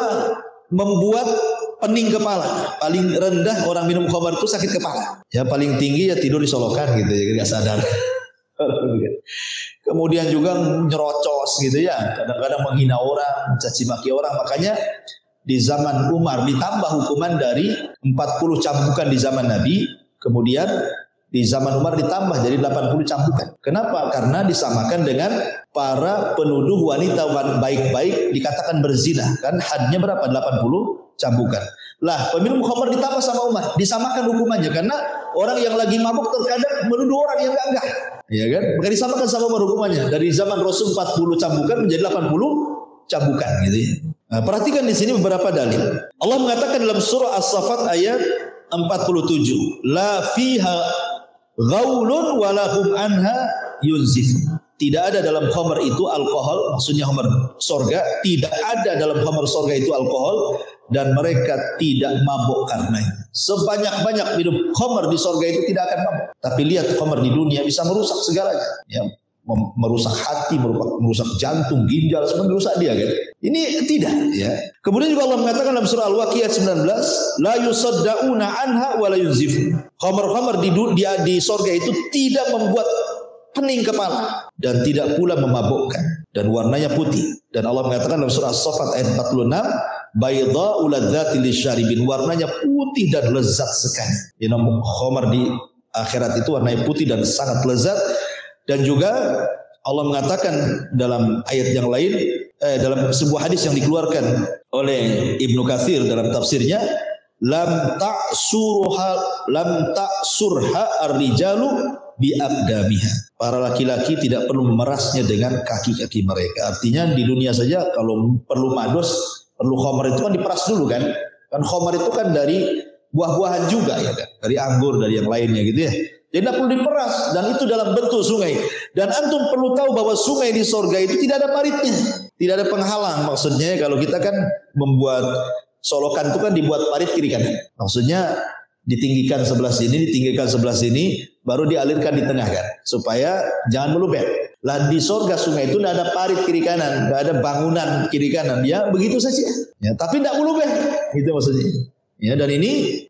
membuat pening kepala. Paling rendah orang minum khamar itu sakit kepala. Ya paling tinggi ya tidur di solokan gitu ya, enggak sadar. Kemudian juga nyerocos gitu ya, kadang-kadang menghina orang, mencaci maki orang. Makanya di zaman Umar ditambah hukuman dari 40 cambukan di zaman Nabi, kemudian di zaman Umar ditambah jadi 80 cambukan. Kenapa? Karena disamakan dengan para penuduh wanita baik-baik dikatakan berzina. Kan hadnya berapa? 80 cambukan. Lah, peminum khamar ditambah sama Umar, disamakan hukumannya karena orang yang lagi mabuk terkadang menuduh orang yang enggak. Ya kan? Maka disamakan sama Umar hukumannya. Dari zaman Rasul 40 cambukan menjadi 80 cambukan gitu ya. Nah, perhatikan di sini beberapa dalil. Allah mengatakan dalam surah As-Saffat ayat 47, la fiha ghaulun wa lahum anha yunzif. Tidak ada dalam khamar itu alkohol, maksudnya khamar surga, tidak ada dalam khamar surga itu alkohol dan mereka tidak mabuk karenanya. Sebanyak-banyak minum khamar di surga itu tidak akan mabuk. Tapi lihat khamar di dunia bisa merusak segalanya. Ya, merusak hati, merusak jantung, ginjal, semua merusak dia kan. Ini tidak ya. Kemudian juga Allah mengatakan dalam surah Al-Waqiah 19, la yusaddauna anha wa la yunzifun. Khamar-khamar di surga itu tidak membuat pening kepala dan tidak pula memabukkan dan warnanya putih. Dan Allah mengatakan dalam surah As-Saffat ayat 46, baydha'u ladzati lisyaribin, warnanya putih dan lezat sekali. Ya, khamar di akhirat itu warnanya putih dan sangat lezat. Dan juga Allah mengatakan dalam ayat yang lain, dalam sebuah hadis yang dikeluarkan oleh Ibnu Katsir dalam tafsirnya, lam ta'surha ar-rijalu bi'aqdamiha. Para laki-laki tidak perlu memerasnya dengan kaki-kaki mereka. Artinya di dunia saja kalau perlu mados, perlu khamar itu kan diperas dulu kan. Kan khamar itu kan dari buah-buahan juga ya kan, dari anggur, dari yang lainnya gitu ya. Jadi tidak perlu diperas dan itu dalam bentuk sungai. Dan antum perlu tahu bahwa sungai di sorga itu tidak ada paritnya, tidak ada penghalang. Maksudnya kalau kita kan membuat solokan itu kan dibuat parit kiri kanan. Maksudnya ditinggikan sebelah sini, ditinggikan sebelah sini, baru dialirkan di tengah kan, supaya jangan meluber. Lah di sorga sungai itu tidak ada parit kiri kanan, tidak ada bangunan kiri kanan, ya begitu saja. Ya, tapi tidak meluber, itu maksudnya. Ya, dan ini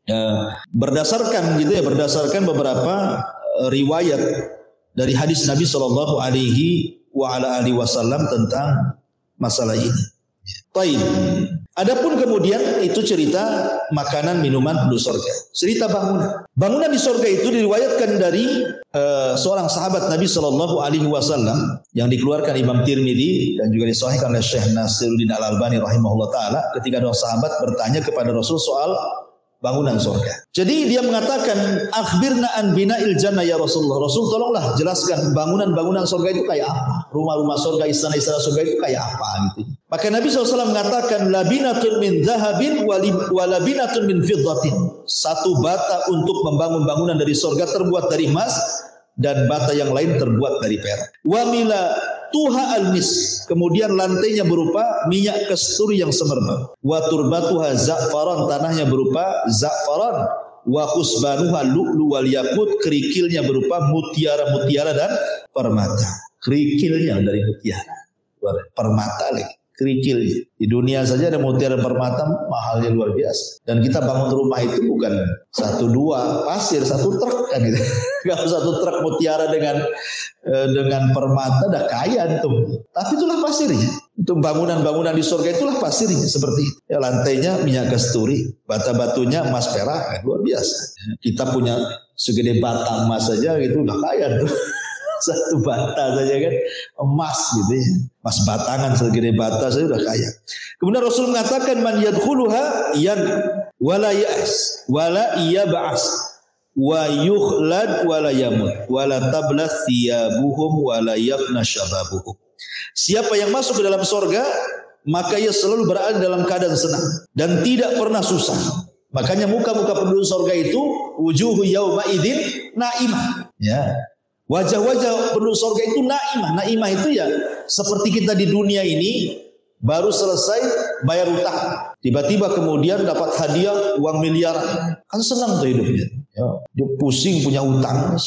berdasarkan gitu ya, berdasarkan beberapa riwayat dari hadis Nabi Shallallahu Alaihi Wasallam tentang masalah ini. Taib. Adapun kemudian itu cerita makanan minuman penduduk surga. Cerita bangunan. Bangunan di surga itu diriwayatkan dari seorang sahabat Nabi Shallallahu Alaihi Wasallam yang dikeluarkan Imam Tirmidzi dan juga disahihkan oleh Syekh Nasiruddin Al-Albani rahimahullah taala ketika ada sahabat bertanya kepada Rasul soal bangunan surga. Jadi dia mengatakan, akhbirna an bina'il jannah ya Rasulullah. Rasul tolonglah jelaskan bangunan-bangunan surga itu kayak apa. Rumah-rumah surga, istana-istana surga itu kayak apa gitu. Maka Nabi SAW mengatakan, labinatun min zahabin wa labinatun min fiddatin. Satu bata untuk membangun bangunan dari surga terbuat dari emas dan bata yang lain terbuat dari perak. Wa mila tuha al-mis, kemudian lantainya berupa minyak kasturi yang semerbak. Wa turbatuha za'faran, tanahnya berupa za'faran. Wa khusbanuha lu'lu wal yakut, kerikilnya berupa mutiara-mutiara dan permata. Kerikilnya dari mutiara, permata lagi. Kerikilnya. Di dunia saja ada mutiara permata mahalnya luar biasa. Dan kita bangun rumah itu bukan 1-2 pasir, 1 truk kan gitu. Kalau 1 truk mutiara dengan permata dah kaya tuh. Tapi itulah pasirnya. Itu bangunan-bangunan di surga itulah pasirnya seperti itu. Ya, lantainya minyak kasturi, bata-batunya emas perak, luar biasa. Kita punya segede bata emas saja gitu udah kaya tuh. 1 bata saja kan emas gitu ya. Emas batangan segede bata saja udah kaya. Kemudian Rasul mengatakan man yadkhuluha yan wala ya'as wala yab'as wa yukhlad wala yamut wala tablas thiyabuhum wala yafna syababuhum. Siapa yang masuk ke dalam surga maka ia selalu berada dalam keadaan senang dan tidak pernah susah. Makanya muka-muka penduduk surga itu wujuhu yauma idzin naimah. Ya. Wajah-wajah penduduk surga itu naimah. Naimah itu ya seperti kita di dunia ini baru selesai bayar utang, tiba-tiba kemudian dapat hadiah uang miliaran, kan senang tuh hidupnya. Ya, dia pusing punya utang 10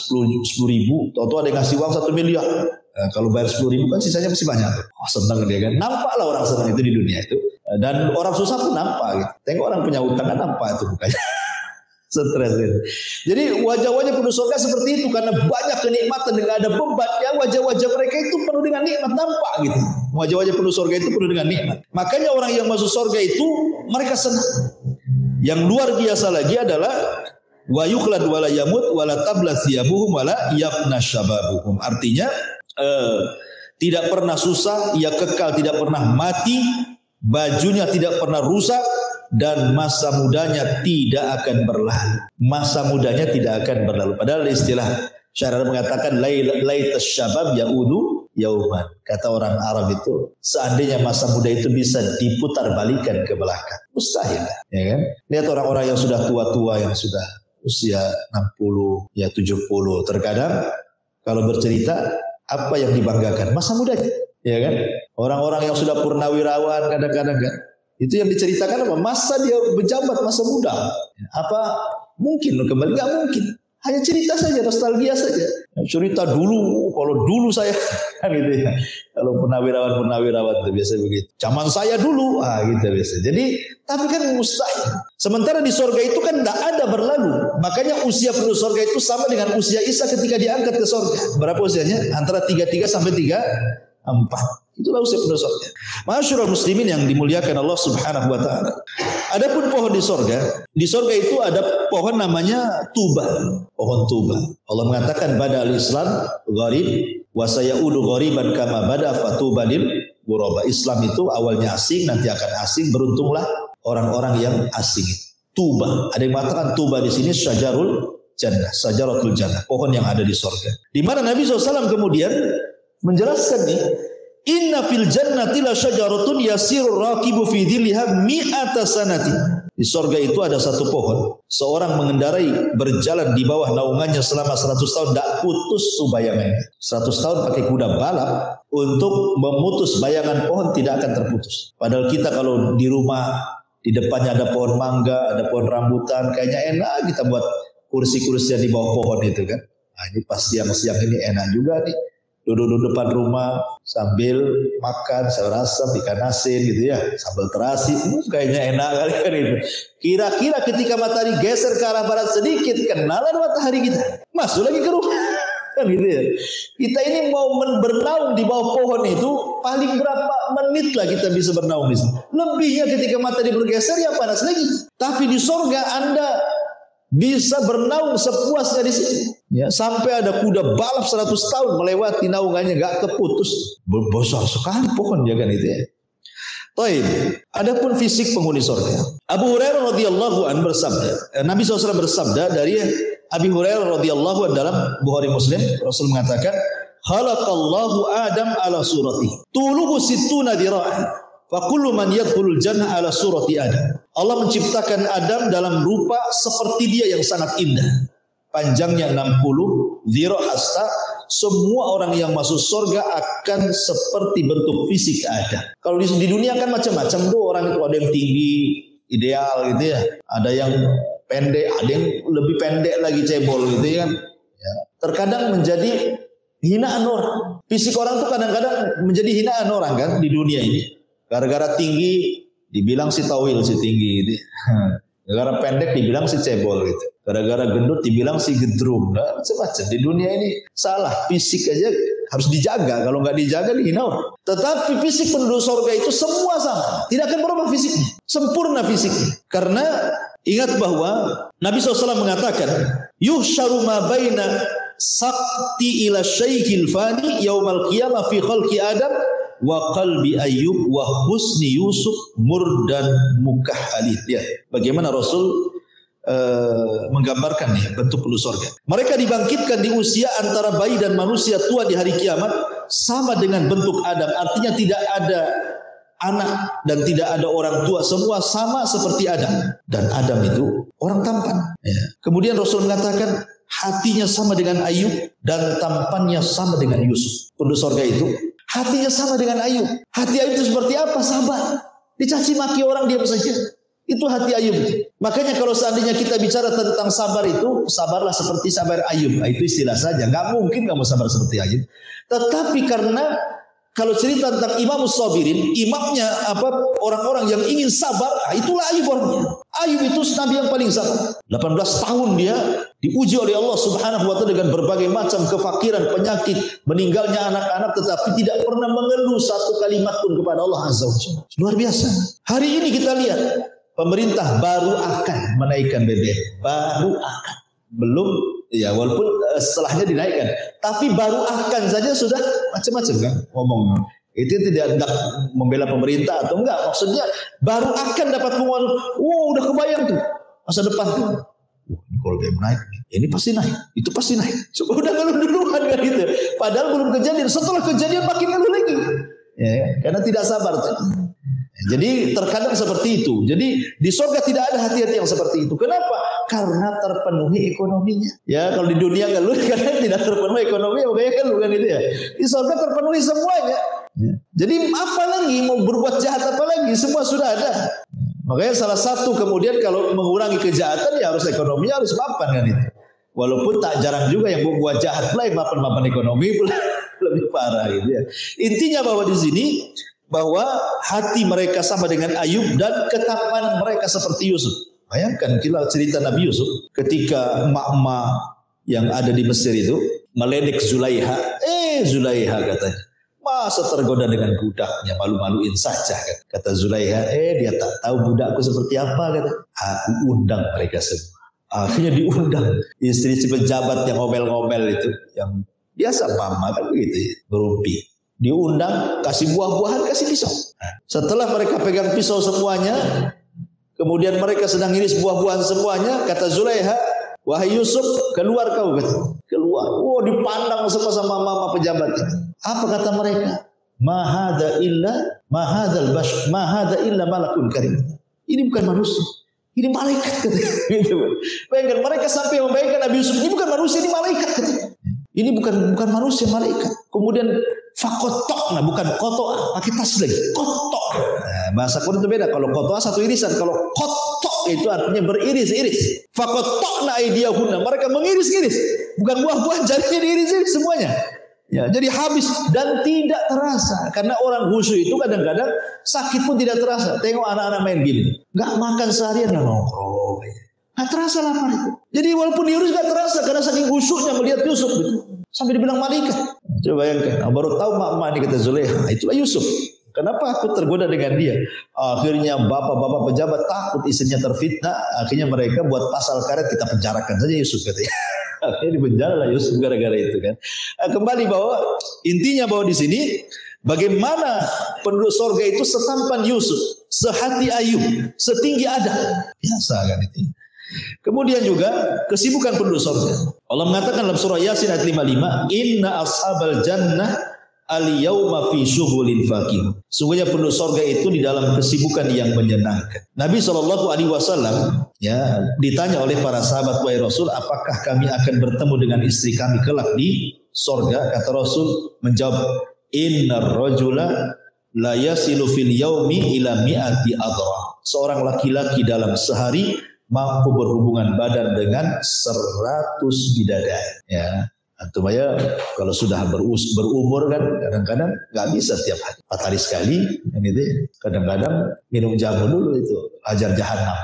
ribu, tahu-tahu ada yang ngasih uang 1 miliar. Nah, kalau bayar 10 ribu kan sisanya masih banyak. Oh, senang dia kan. Nampaklah orang senang itu di dunia itu. Dan orang susah pun nampak gitu. Tengok orang punya utang kan nampak itu mukanya. Stres gitu. Jadi wajah-wajah penduduk surga seperti itu karena banyak kenikmatan dengan ada beban ya, wajah-wajah mereka itu penuh dengan nikmat, nampak gitu. Wajah-wajah penduduk surga itu penuh dengan nikmat. Makanya orang yang masuk surga itu mereka senang. Yang luar biasa lagi adalah wa yukhlad wala yamut wala tabla thiyabuhum wala yafna syababuhum. Artinya tidak pernah susah, ia kekal, tidak pernah mati, bajunya tidak pernah rusak, dan masa mudanya tidak akan berlalu. Masa mudanya tidak akan berlalu. Padahal istilah syarah mengatakan laitas syabab yaudu yauman. Kata orang Arab itu, seandainya masa muda itu bisa diputar balikan ke belakang, mustahil, ya kan? Lihat orang-orang yang sudah tua-tua, yang sudah usia 60, ya 70, terkadang kalau bercerita apa yang dibanggakan? Masa mudanya, ya kan? Orang-orang yang sudah purnawirawan kadang-kadang kan, itu yang diceritakan apa? Masa dia berjabat masa muda. Apa mungkin kembali? Gak mungkin. Hanya cerita saja, nostalgia saja. Cerita dulu, kalau dulu saya kan gitu ya. Kalau purnawirawan itu biasa begitu. Zaman saya dulu, gitu biasa. Jadi, tapi kan mustahil. Sementara di surga itu kan tidak ada berlalu. Makanya usia penduduk surga itu sama dengan usia Isa ketika diangkat ke surga. Berapa usianya? Antara 33 sampai 34. Itulah usia penduduk surga. Masyaallah muslimin yang dimuliakan Allah Subhanahu wa taala. Adapun pohon di surga itu ada pohon namanya tuba, pohon tuba. Allah mengatakan badal Islam gharib wa sayaudu ghariban kama bada fatubadil ghuraba. Islam itu awalnya asing, nanti akan asing, beruntunglah orang-orang yang asing. Tuba, ada yang mengatakan tuba di sini syajarul jannah, syajaratul jannah, pohon yang ada di surga. Di mana Nabi SAW kemudian menjelaskan nih, inna fil jannati la syajaratun yasirur raqibu fi dhilliha mi'ata sanati. Di surga itu ada satu pohon, seorang mengendarai berjalan di bawah naungannya selama 100 tahun tidak putus bayangannya. 100 tahun pakai kuda balap untuk memutus bayangan pohon tidak akan terputus. Padahal kita kalau di rumah di depannya ada pohon mangga, ada pohon rambutan, kayaknya enak kita buat kursi-kursi di bawah pohon itu kan. Nah, ini pas siang-siang ini enak juga nih. Duduk-duduk depan rumah sambil makan sayur asam, ikan asin gitu ya, sambal terasi, kayaknya enak kali kan itu. Kira-kira ketika matahari geser ke arah barat sedikit, kenalan matahari kita, masuk lagi ke rumah, kan gitu ya. Kita ini mau bernaung di bawah pohon itu, paling berapa menit lah kita bisa bernaung di sini. Lebihnya ketika matahari bergeser ya panas lagi. Tapi di surga Anda bisa bernaung sepuasnya di sini. Ya, sampai ada kuda balap 100 tahun melewati naungannya gak keputus. Besar sekali pohon ya kan itu ya. Baik, adapun fisik penghuni surga. Abu Hurairah radhiyallahu anhu bersabda, Nabi SAW bersabda dari Abi Hurairah radhiyallahu anhu dalam Bukhari Muslim, Rasul mengatakan, "Khalaqallahu Adam ala surati, tuluhu sittuna dira'an." Fa kullu man yadkhulul jannah ala surati Adam. Allah menciptakan Adam dalam rupa seperti dia yang sangat indah. Panjangnya 60 dhira' hasta. Semua orang yang masuk surga akan seperti bentuk fisik Adam. Kalau di dunia kan macam-macam tuh orang itu, ada yang tinggi ideal gitu ya, ada yang pendek, ada yang lebih pendek lagi cebol gitu ya kan. Ya. Terkadang menjadi hinaan orang. Fisik orang tuh kadang-kadang menjadi hinaan orang kan di dunia ini. Gara-gara tinggi dibilang si tawil, si tinggi gitu. Gara-gara pendek dibilang si cebol gitu. Gara-gara gendut dibilang si gendrum. Nah, macam-macam. Di dunia ini salah. Fisik aja harus dijaga. Kalau nggak dijaga dihina orang. Tetapi fisik penduduk surga itu semua sama. Tidak akan berubah fisiknya. Sempurna fisiknya. Karena ingat bahwa Nabi SAW mengatakan, yuhsyaru ma baina sakti ila syaikhil fani yaumal qiyamah fi khalqi Adam wa qalbi Ayyub wa husni Yusuf murdan mukahhalid. Ya, bagaimana Rasul menggambarkan nih bentuk penduduk surga. Mereka dibangkitkan di usia antara bayi dan manusia tua di hari kiamat sama dengan bentuk Adam. Artinya tidak ada anak dan tidak ada orang tua, semua sama seperti Adam. Dan Adam itu orang tampan. Ya. Kemudian Rasul mengatakan hatinya sama dengan Ayub dan tampannya sama dengan Yusuf. Penduduk surga itu hatinya sama dengan Ayub. Hati Ayub itu seperti apa? Sabar. Dicaci maki orang diam saja. Itu hati Ayub itu. Makanya kalau seandainya kita bicara tentang sabar itu, sabarlah seperti sabar Ayub. Nah, itu istilah saja. Gak mungkin kamu sabar seperti Ayub. Tetapi karena kalau cerita tentang Imamus Sabirin, imamnya orang-orang yang ingin sabar, itulah Ayub orangnya. Ayub itu nabi yang paling sabar. 18 tahun dia diuji oleh Allah Subhanahu wa taala dengan berbagai macam kefakiran, penyakit, meninggalnya anak-anak, tetapi tidak pernah mengeluh satu kalimat pun kepada Allah Azza wa Jalla. Luar biasa. Hari ini kita lihat pemerintah baru akan menaikkan BBM, baru akan. Belum, ya walaupun setelahnya dinaikkan, tapi baru akan saja sudah macam-macam kan ngomong. Itu tidak hendak membela pemerintah atau enggak, maksudnya baru akan dapat pengumuman. Udah kebayang tuh masa depan tuh. Ini kalau BBM naik, ini pasti naik, itu pasti naik. Udah ngeluh duluan kan gitu. Padahal belum kejadian, setelah kejadian makin ngeluh lagi. Ya, karena tidak sabar tuh. Jadi terkadang seperti itu. Jadi di surga tidak ada hati-hati yang seperti itu. Kenapa? Karena terpenuhi ekonominya. Ya kalau di dunia ngeluh karena tidak terpenuhi ekonomi, makanya ngeluh kan itu ya. Di surga terpenuhi semuanya. Ya. Jadi apa lagi mau berbuat jahat apa lagi? Semua sudah ada. Makanya salah satu kemudian kalau mengurangi kejahatan ya harus ekonominya harus mapan kan itu. Walaupun tak jarang juga yang berbuat jahat pula mapan-mapan ekonomi pula lebih parah gitu ya. Intinya bahwa di sini bahwa hati mereka sama dengan Ayub dan ketapan mereka seperti Yusuf. Bayangkan kita cerita Nabi Yusuf ketika emak-emak yang ada di Mesir itu meledek Zulaiha. Zulaiha katanya, masa tergoda dengan budaknya, malu-maluin saja kata Zulaiha. Dia tak tahu budakku seperti apa kata. Aku undang mereka semua. Akhirnya diundang istri-istri pejabat yang ngomel-ngomel itu, yang biasa mama kan begitu ya, berumpi. Diundang, kasih buah-buahan, kasih pisau. Setelah mereka pegang pisau semuanya, kemudian mereka sedang iris buah-buahan semuanya, kata Zulaiha, wahai Yusuf, keluar kau kata. Keluar. Dipandang semua sama mama pejabat. Apa kata mereka? Ma hadza illa malakun karim. Ini bukan manusia. Ini malaikat kata. Gitu. Bayangkan mereka sampai membayangkan Nabi Yusuf ini bukan manusia, ini malaikat kata. Ini bukan manusia, malaikat. Kemudian fakotokna, bukan kotoa, pakai tas lagi. Kotok. Bahasa Quran itu beda. Kalau kotoa satu irisan, kalau kotok itu artinya beriris-iris. Fakotokna aidiyahunna, mereka mengiris-iris. Bukan buah-buah, jadinya diiris-iris semuanya. Ya, jadi habis dan tidak terasa. Karena orang khusyuk itu kadang-kadang sakit pun tidak terasa. Tengok anak-anak main game, nggak makan seharian nggak nongkrong. Nggak terasa lapar itu. Jadi walaupun diurus nggak terasa karena saking khusyuknya melihat Yusuf gitu. Sampai dibilang malaikat. Coba bayangkan. Baru tahu mak-mak ini kata Zulaiha. Itulah Yusuf. Kenapa aku tergoda dengan dia? Akhirnya bapak-bapak pejabat takut istrinya terfitnah. Akhirnya mereka buat pasal karet, kita penjarakan saja Yusuf katanya. Akhirnya dipenjara lah Yusuf gara-gara itu kan. Kembali bahwa intinya bahwa di sini bagaimana penduduk surga itu setampan Yusuf, sehati Ayub, setinggi Adam. Biasa kan itu. Kemudian juga kesibukan penduduk surga. Allah mengatakan dalam surah Yasin ayat 55, "Inna ashabal jannah al-yawma fi syughulin faqih." Sungguhnya penduduk surga itu di dalam kesibukan yang menyenangkan. Nabi SAW ya ditanya oleh para sahabat, wahai Rasul, apakah kami akan bertemu dengan istri kami kelak di surga? Kata Rasul menjawab, "Innar rajula la yasilu fil yaumi ila mi'ati adra." Seorang laki-laki dalam sehari mampu berhubungan badan dengan 100 bidadari. Ya, antum aja kalau sudah berumur kan kadang-kadang nggak bisa setiap hari, 4 hari sekali, kan gitu. Kadang-kadang minum jamu dulu itu ajar jahanam.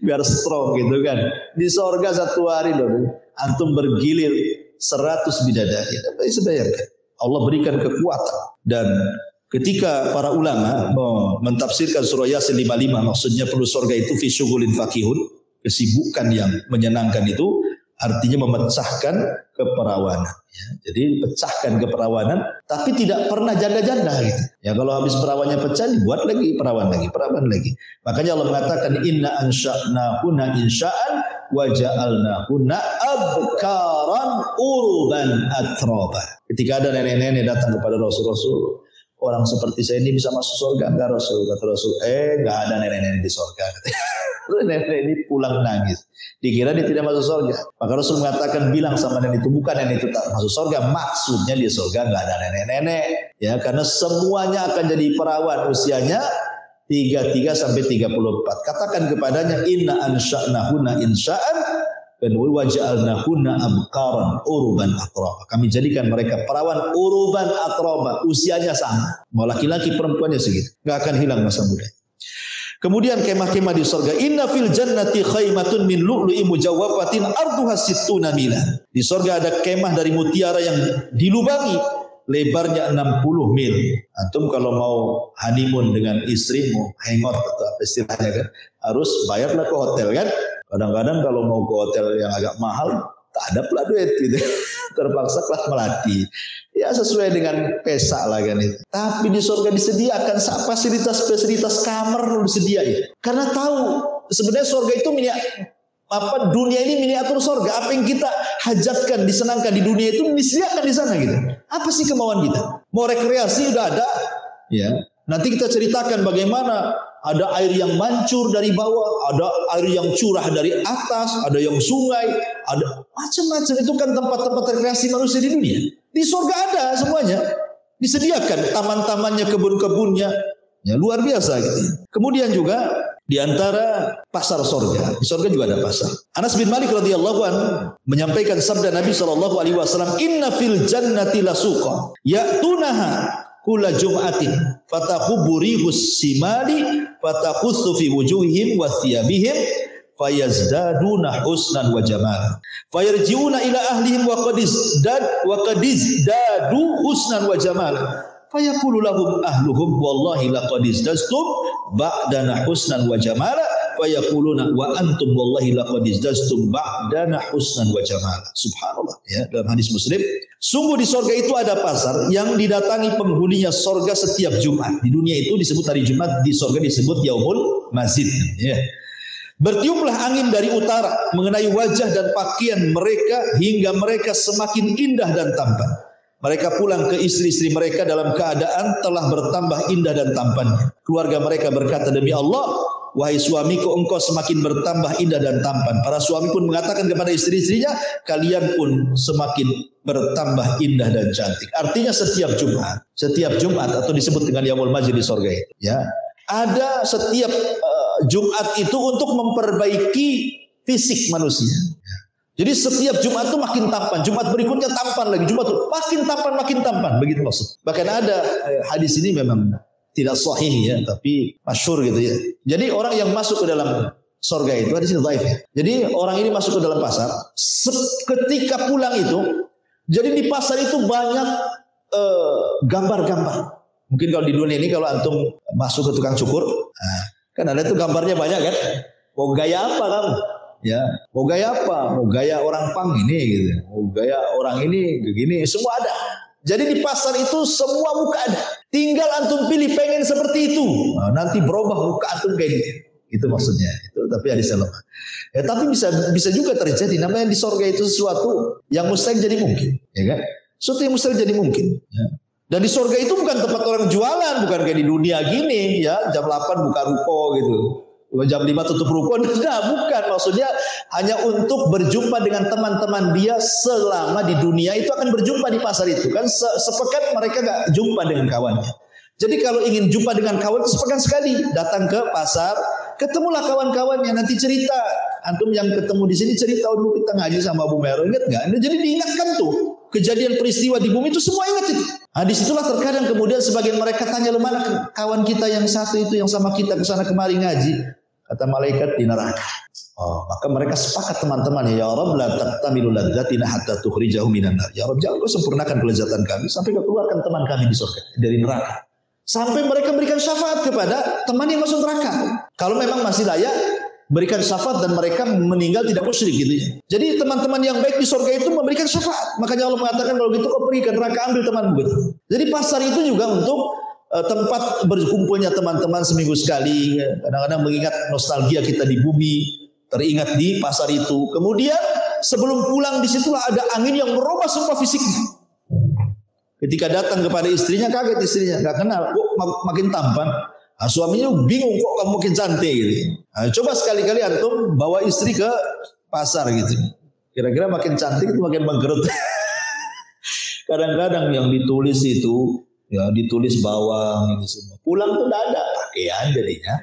biar strong gitu kan. Di sorga 1 hari loh, antum bergilir 100 bidadari. Bisa bayangkan. Allah berikan kekuatan. Dan ketika para ulama mentafsirkan surah Yasin 55, maksudnya penduduk surga itu fi syughulin faqihun, kesibukan yang menyenangkan itu artinya memecahkan keperawanan. Ya, jadi pecahkan keperawanan, tapi tidak pernah janda-janda gitu. Ya kalau habis perawannya pecah, dibuat lagi perawan lagi. Makanya Allah mengatakan inna ansha'nahunna insha'an wa ja'alnahunna abkaran uruban atraba. Ketika ada nenek-nenek datang kepada Rasul-Rasul, orang seperti saya ini bisa masuk surga enggak Rasul? Kata Rasul, enggak ada nenek-nenek di surga. Terus nenek ini pulang nangis. Dikira dia tidak masuk surga. Maka Rasul mengatakan, bilang sama nenek itu, bukan nenek itu tak masuk surga, maksudnya di surga enggak ada nenek-nenek. Ya, karena semuanya akan jadi perawan usianya 33 sampai 34. Katakan kepadanya, inna ansha'nahunna insha'an dan waja'alnahunna abqaran uruban atraba. Kami jadikan mereka perawan uruban atraba, usianya sama. Mau laki-laki perempuannya segitu, enggak akan hilang masa muda. Kemudian kemah-kemah di surga, inna fil jannati khaymatun min lu'lu'i mujawwafatin arduha sittuna mila. Di surga ada kemah dari mutiara yang dilubangi, lebarnya 60 mil. Antum kalau mau honeymoon dengan istrimu, hangout atau apa istilahnya kan, harus bayarlah ke hotel kan. Kadang-kadang kalau mau ke hotel yang agak mahal, tak ada pula duit gitu. Terpaksa kelas melati. Ya sesuai dengan pesa lah kan itu. Tapi di surga disediakan fasilitas kamar disediakan. Karena tahu sebenarnya surga itu dunia ini miniatur surga. Apa yang kita hajatkan, disenangkan di dunia itu disediakan di sana gitu. Apa sih kemauan kita? Mau rekreasi udah ada, ya. Nanti kita ceritakan bagaimana ada air yang mancur dari bawah, ada air yang curah dari atas, ada yang sungai, ada macam-macam. Itu kan tempat-tempat rekreasi manusia di dunia. Di surga ada semuanya, disediakan taman-tamannya, kebun-kebunnya, ya luar biasa gitu. Kemudian juga di antara pasar surga, di surga juga ada pasar. Anas bin Malik radhiyallahu anhu menyampaikan sabda Nabi sallallahu alaihi wasallam, "Inna fil jannati lasuqa ya'tunaha kulla jum'atin fatakhubu rihus simali fatakhussu fi wujuhihim wa thiyabihim fayazdaduna husnan wa jamala fayarji'una ila ahlihim wa qadizdadu husnan wa jamala fayaqulu lahum ahluhum wallahi laqad izdastum ba'dana husnan wa jamala fayaquluna wa antum wallahi laqad izdastum ba'dana husnan wa jamala." Subhanallah, ya, dalam hadis Muslim, sungguh di surga itu ada pasar yang didatangi penghuninya surga setiap Jumat. Di dunia itu disebut hari Jumat, di surga disebut Yaumul Mazid, ya. Bertiuplah angin dari utara mengenai wajah dan pakaian mereka hingga mereka semakin indah dan tampan. Mereka pulang ke istri-istri mereka dalam keadaan telah bertambah indah dan tampannya. Keluarga mereka berkata, "Demi Allah, wahai suamiku, engkau semakin bertambah indah dan tampan." Para suami pun mengatakan kepada istri-istrinya, "Kalian pun semakin bertambah indah dan cantik." Artinya setiap Jumat atau disebut dengan Yaumul Majid di surga itu, ya, ada setiap Jumat itu untuk memperbaiki fisik manusia. Jadi setiap Jumat itu makin tampan, Jumat berikutnya tampan lagi, Jumat itu makin tampan, begitu maksud. Bahkan ada hadis ini memang tidak sahih ya, tapi masyhur gitu ya. Jadi orang yang masuk ke dalam surga itu, hadis ini dhaif ya. Jadi orang ini masuk ke dalam pasar, ketika pulang itu, jadi di pasar itu banyak gambar-gambar. Mungkin kalau di dunia ini kalau antum masuk ke tukang cukur, kan ada tuh gambarnya banyak kan. Mau gaya apa kamu? Ya, mau gaya apa? Mau gaya orang pang ini gitu. Mau gaya orang ini begini, semua ada. Jadi di pasar itu semua muka ada. Tinggal antum pilih pengen seperti itu. Nah, nanti berubah muka antum kayak gitu. Itu maksudnya. Itu tapi hadis lemah. Ya, tapi bisa juga terjadi. Namanya di surga itu sesuatu yang mustahil jadi mungkin, ya kan? Sesuatu yang mustahil jadi mungkin. Ya. Dan di surga itu bukan tempat orang jualan, bukan kayak di dunia gini, ya jam 8 buka ruko gitu. Jam 5 tutup ruko, nah bukan, maksudnya hanya untuk berjumpa dengan teman-teman dia selama di dunia itu akan berjumpa di pasar itu kan sepekan mereka gak jumpa dengan kawannya. Jadi kalau ingin jumpa dengan kawan itu sepekan sekali datang ke pasar, ketemulah kawan-kawannya, nanti cerita. Antum yang ketemu di sini cerita dulu kita ngaji sama Abu Mero, ingat nggak? Jadi diingatkan tuh kejadian peristiwa di bumi itu semua ingat itu. Nah, disitulah terkadang kemudian sebagian mereka tanya, mana kawan kita yang satu itu yang sama kita kesana kemari ngaji? Kata malaikat di neraka. Oh, maka mereka sepakat teman-teman, ya Rabb la taqtamilu ladzatina hatta tukhrijahu minan nar. Ya Rabb, jangan kau sempurnakan kelezatan kami sampai kau keluarkan teman kami di surga dari neraka. Sampai mereka berikan syafaat kepada teman yang masuk neraka. Kalau memang masih layak berikan syafaat dan mereka meninggal tidak musyrik gitu ya. Jadi teman-teman yang baik di surga itu memberikan syafaat. Makanya Allah mengatakan kalau gitu kau pergi ke neraka ambil temanmu gitu. Jadi pasar itu juga untuk tempat berkumpulnya teman-teman seminggu sekali. Kadang-kadang mengingat nostalgia kita di bumi, teringat di pasar itu. Kemudian sebelum pulang disitulah ada angin yang merubah semua fisiknya. Ketika datang kepada istrinya, kaget istrinya, nggak kenal, kok makin tampan. Nah, suaminya bingung, kok kamu makin cantik gitu. Nah, coba sekali-kali antum bawa istri ke pasar gitu. Kira-kira makin cantik itu makin menggerut. Kadang-kadang yang ditulis itu, ya ditulis bawang ini semua. Pulang tuh tidak ada pakaian jadinya.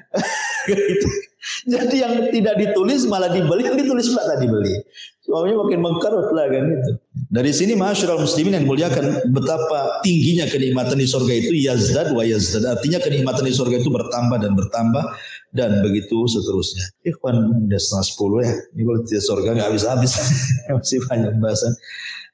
Gitu. Jadi yang tidak ditulis malah dibeli, yang ditulis pula tak dibeli. Suaminya makin mengkerut lah kan itu. Dari sini ma'asyiral muslimin yang dimuliakan, betapa tingginya kenikmatan di surga itu, yazdad wa yazdad. Artinya kenikmatan di surga itu bertambah dan bertambah dan begitu seterusnya. Ikhwan, udah 9:30 ya. Ini kalau di surga nggak habis-habis. Masih banyak pembahasan.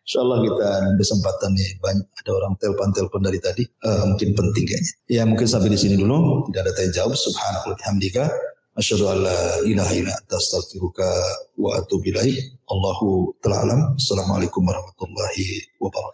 InsyaAllah kita kesempatan nih, banyak ada orang telepon dari tadi, mungkin penting kayaknya. Ya mungkin sampai di sini dulu. Tidak ada tanya jawab. Subhanallah bihamdika. Asyhadu an la ilaha illa anta astaghfiruka wa atubu ilaik. Allahu ta'ala alam. Assalamualaikum warahmatullahi wabarakatuh.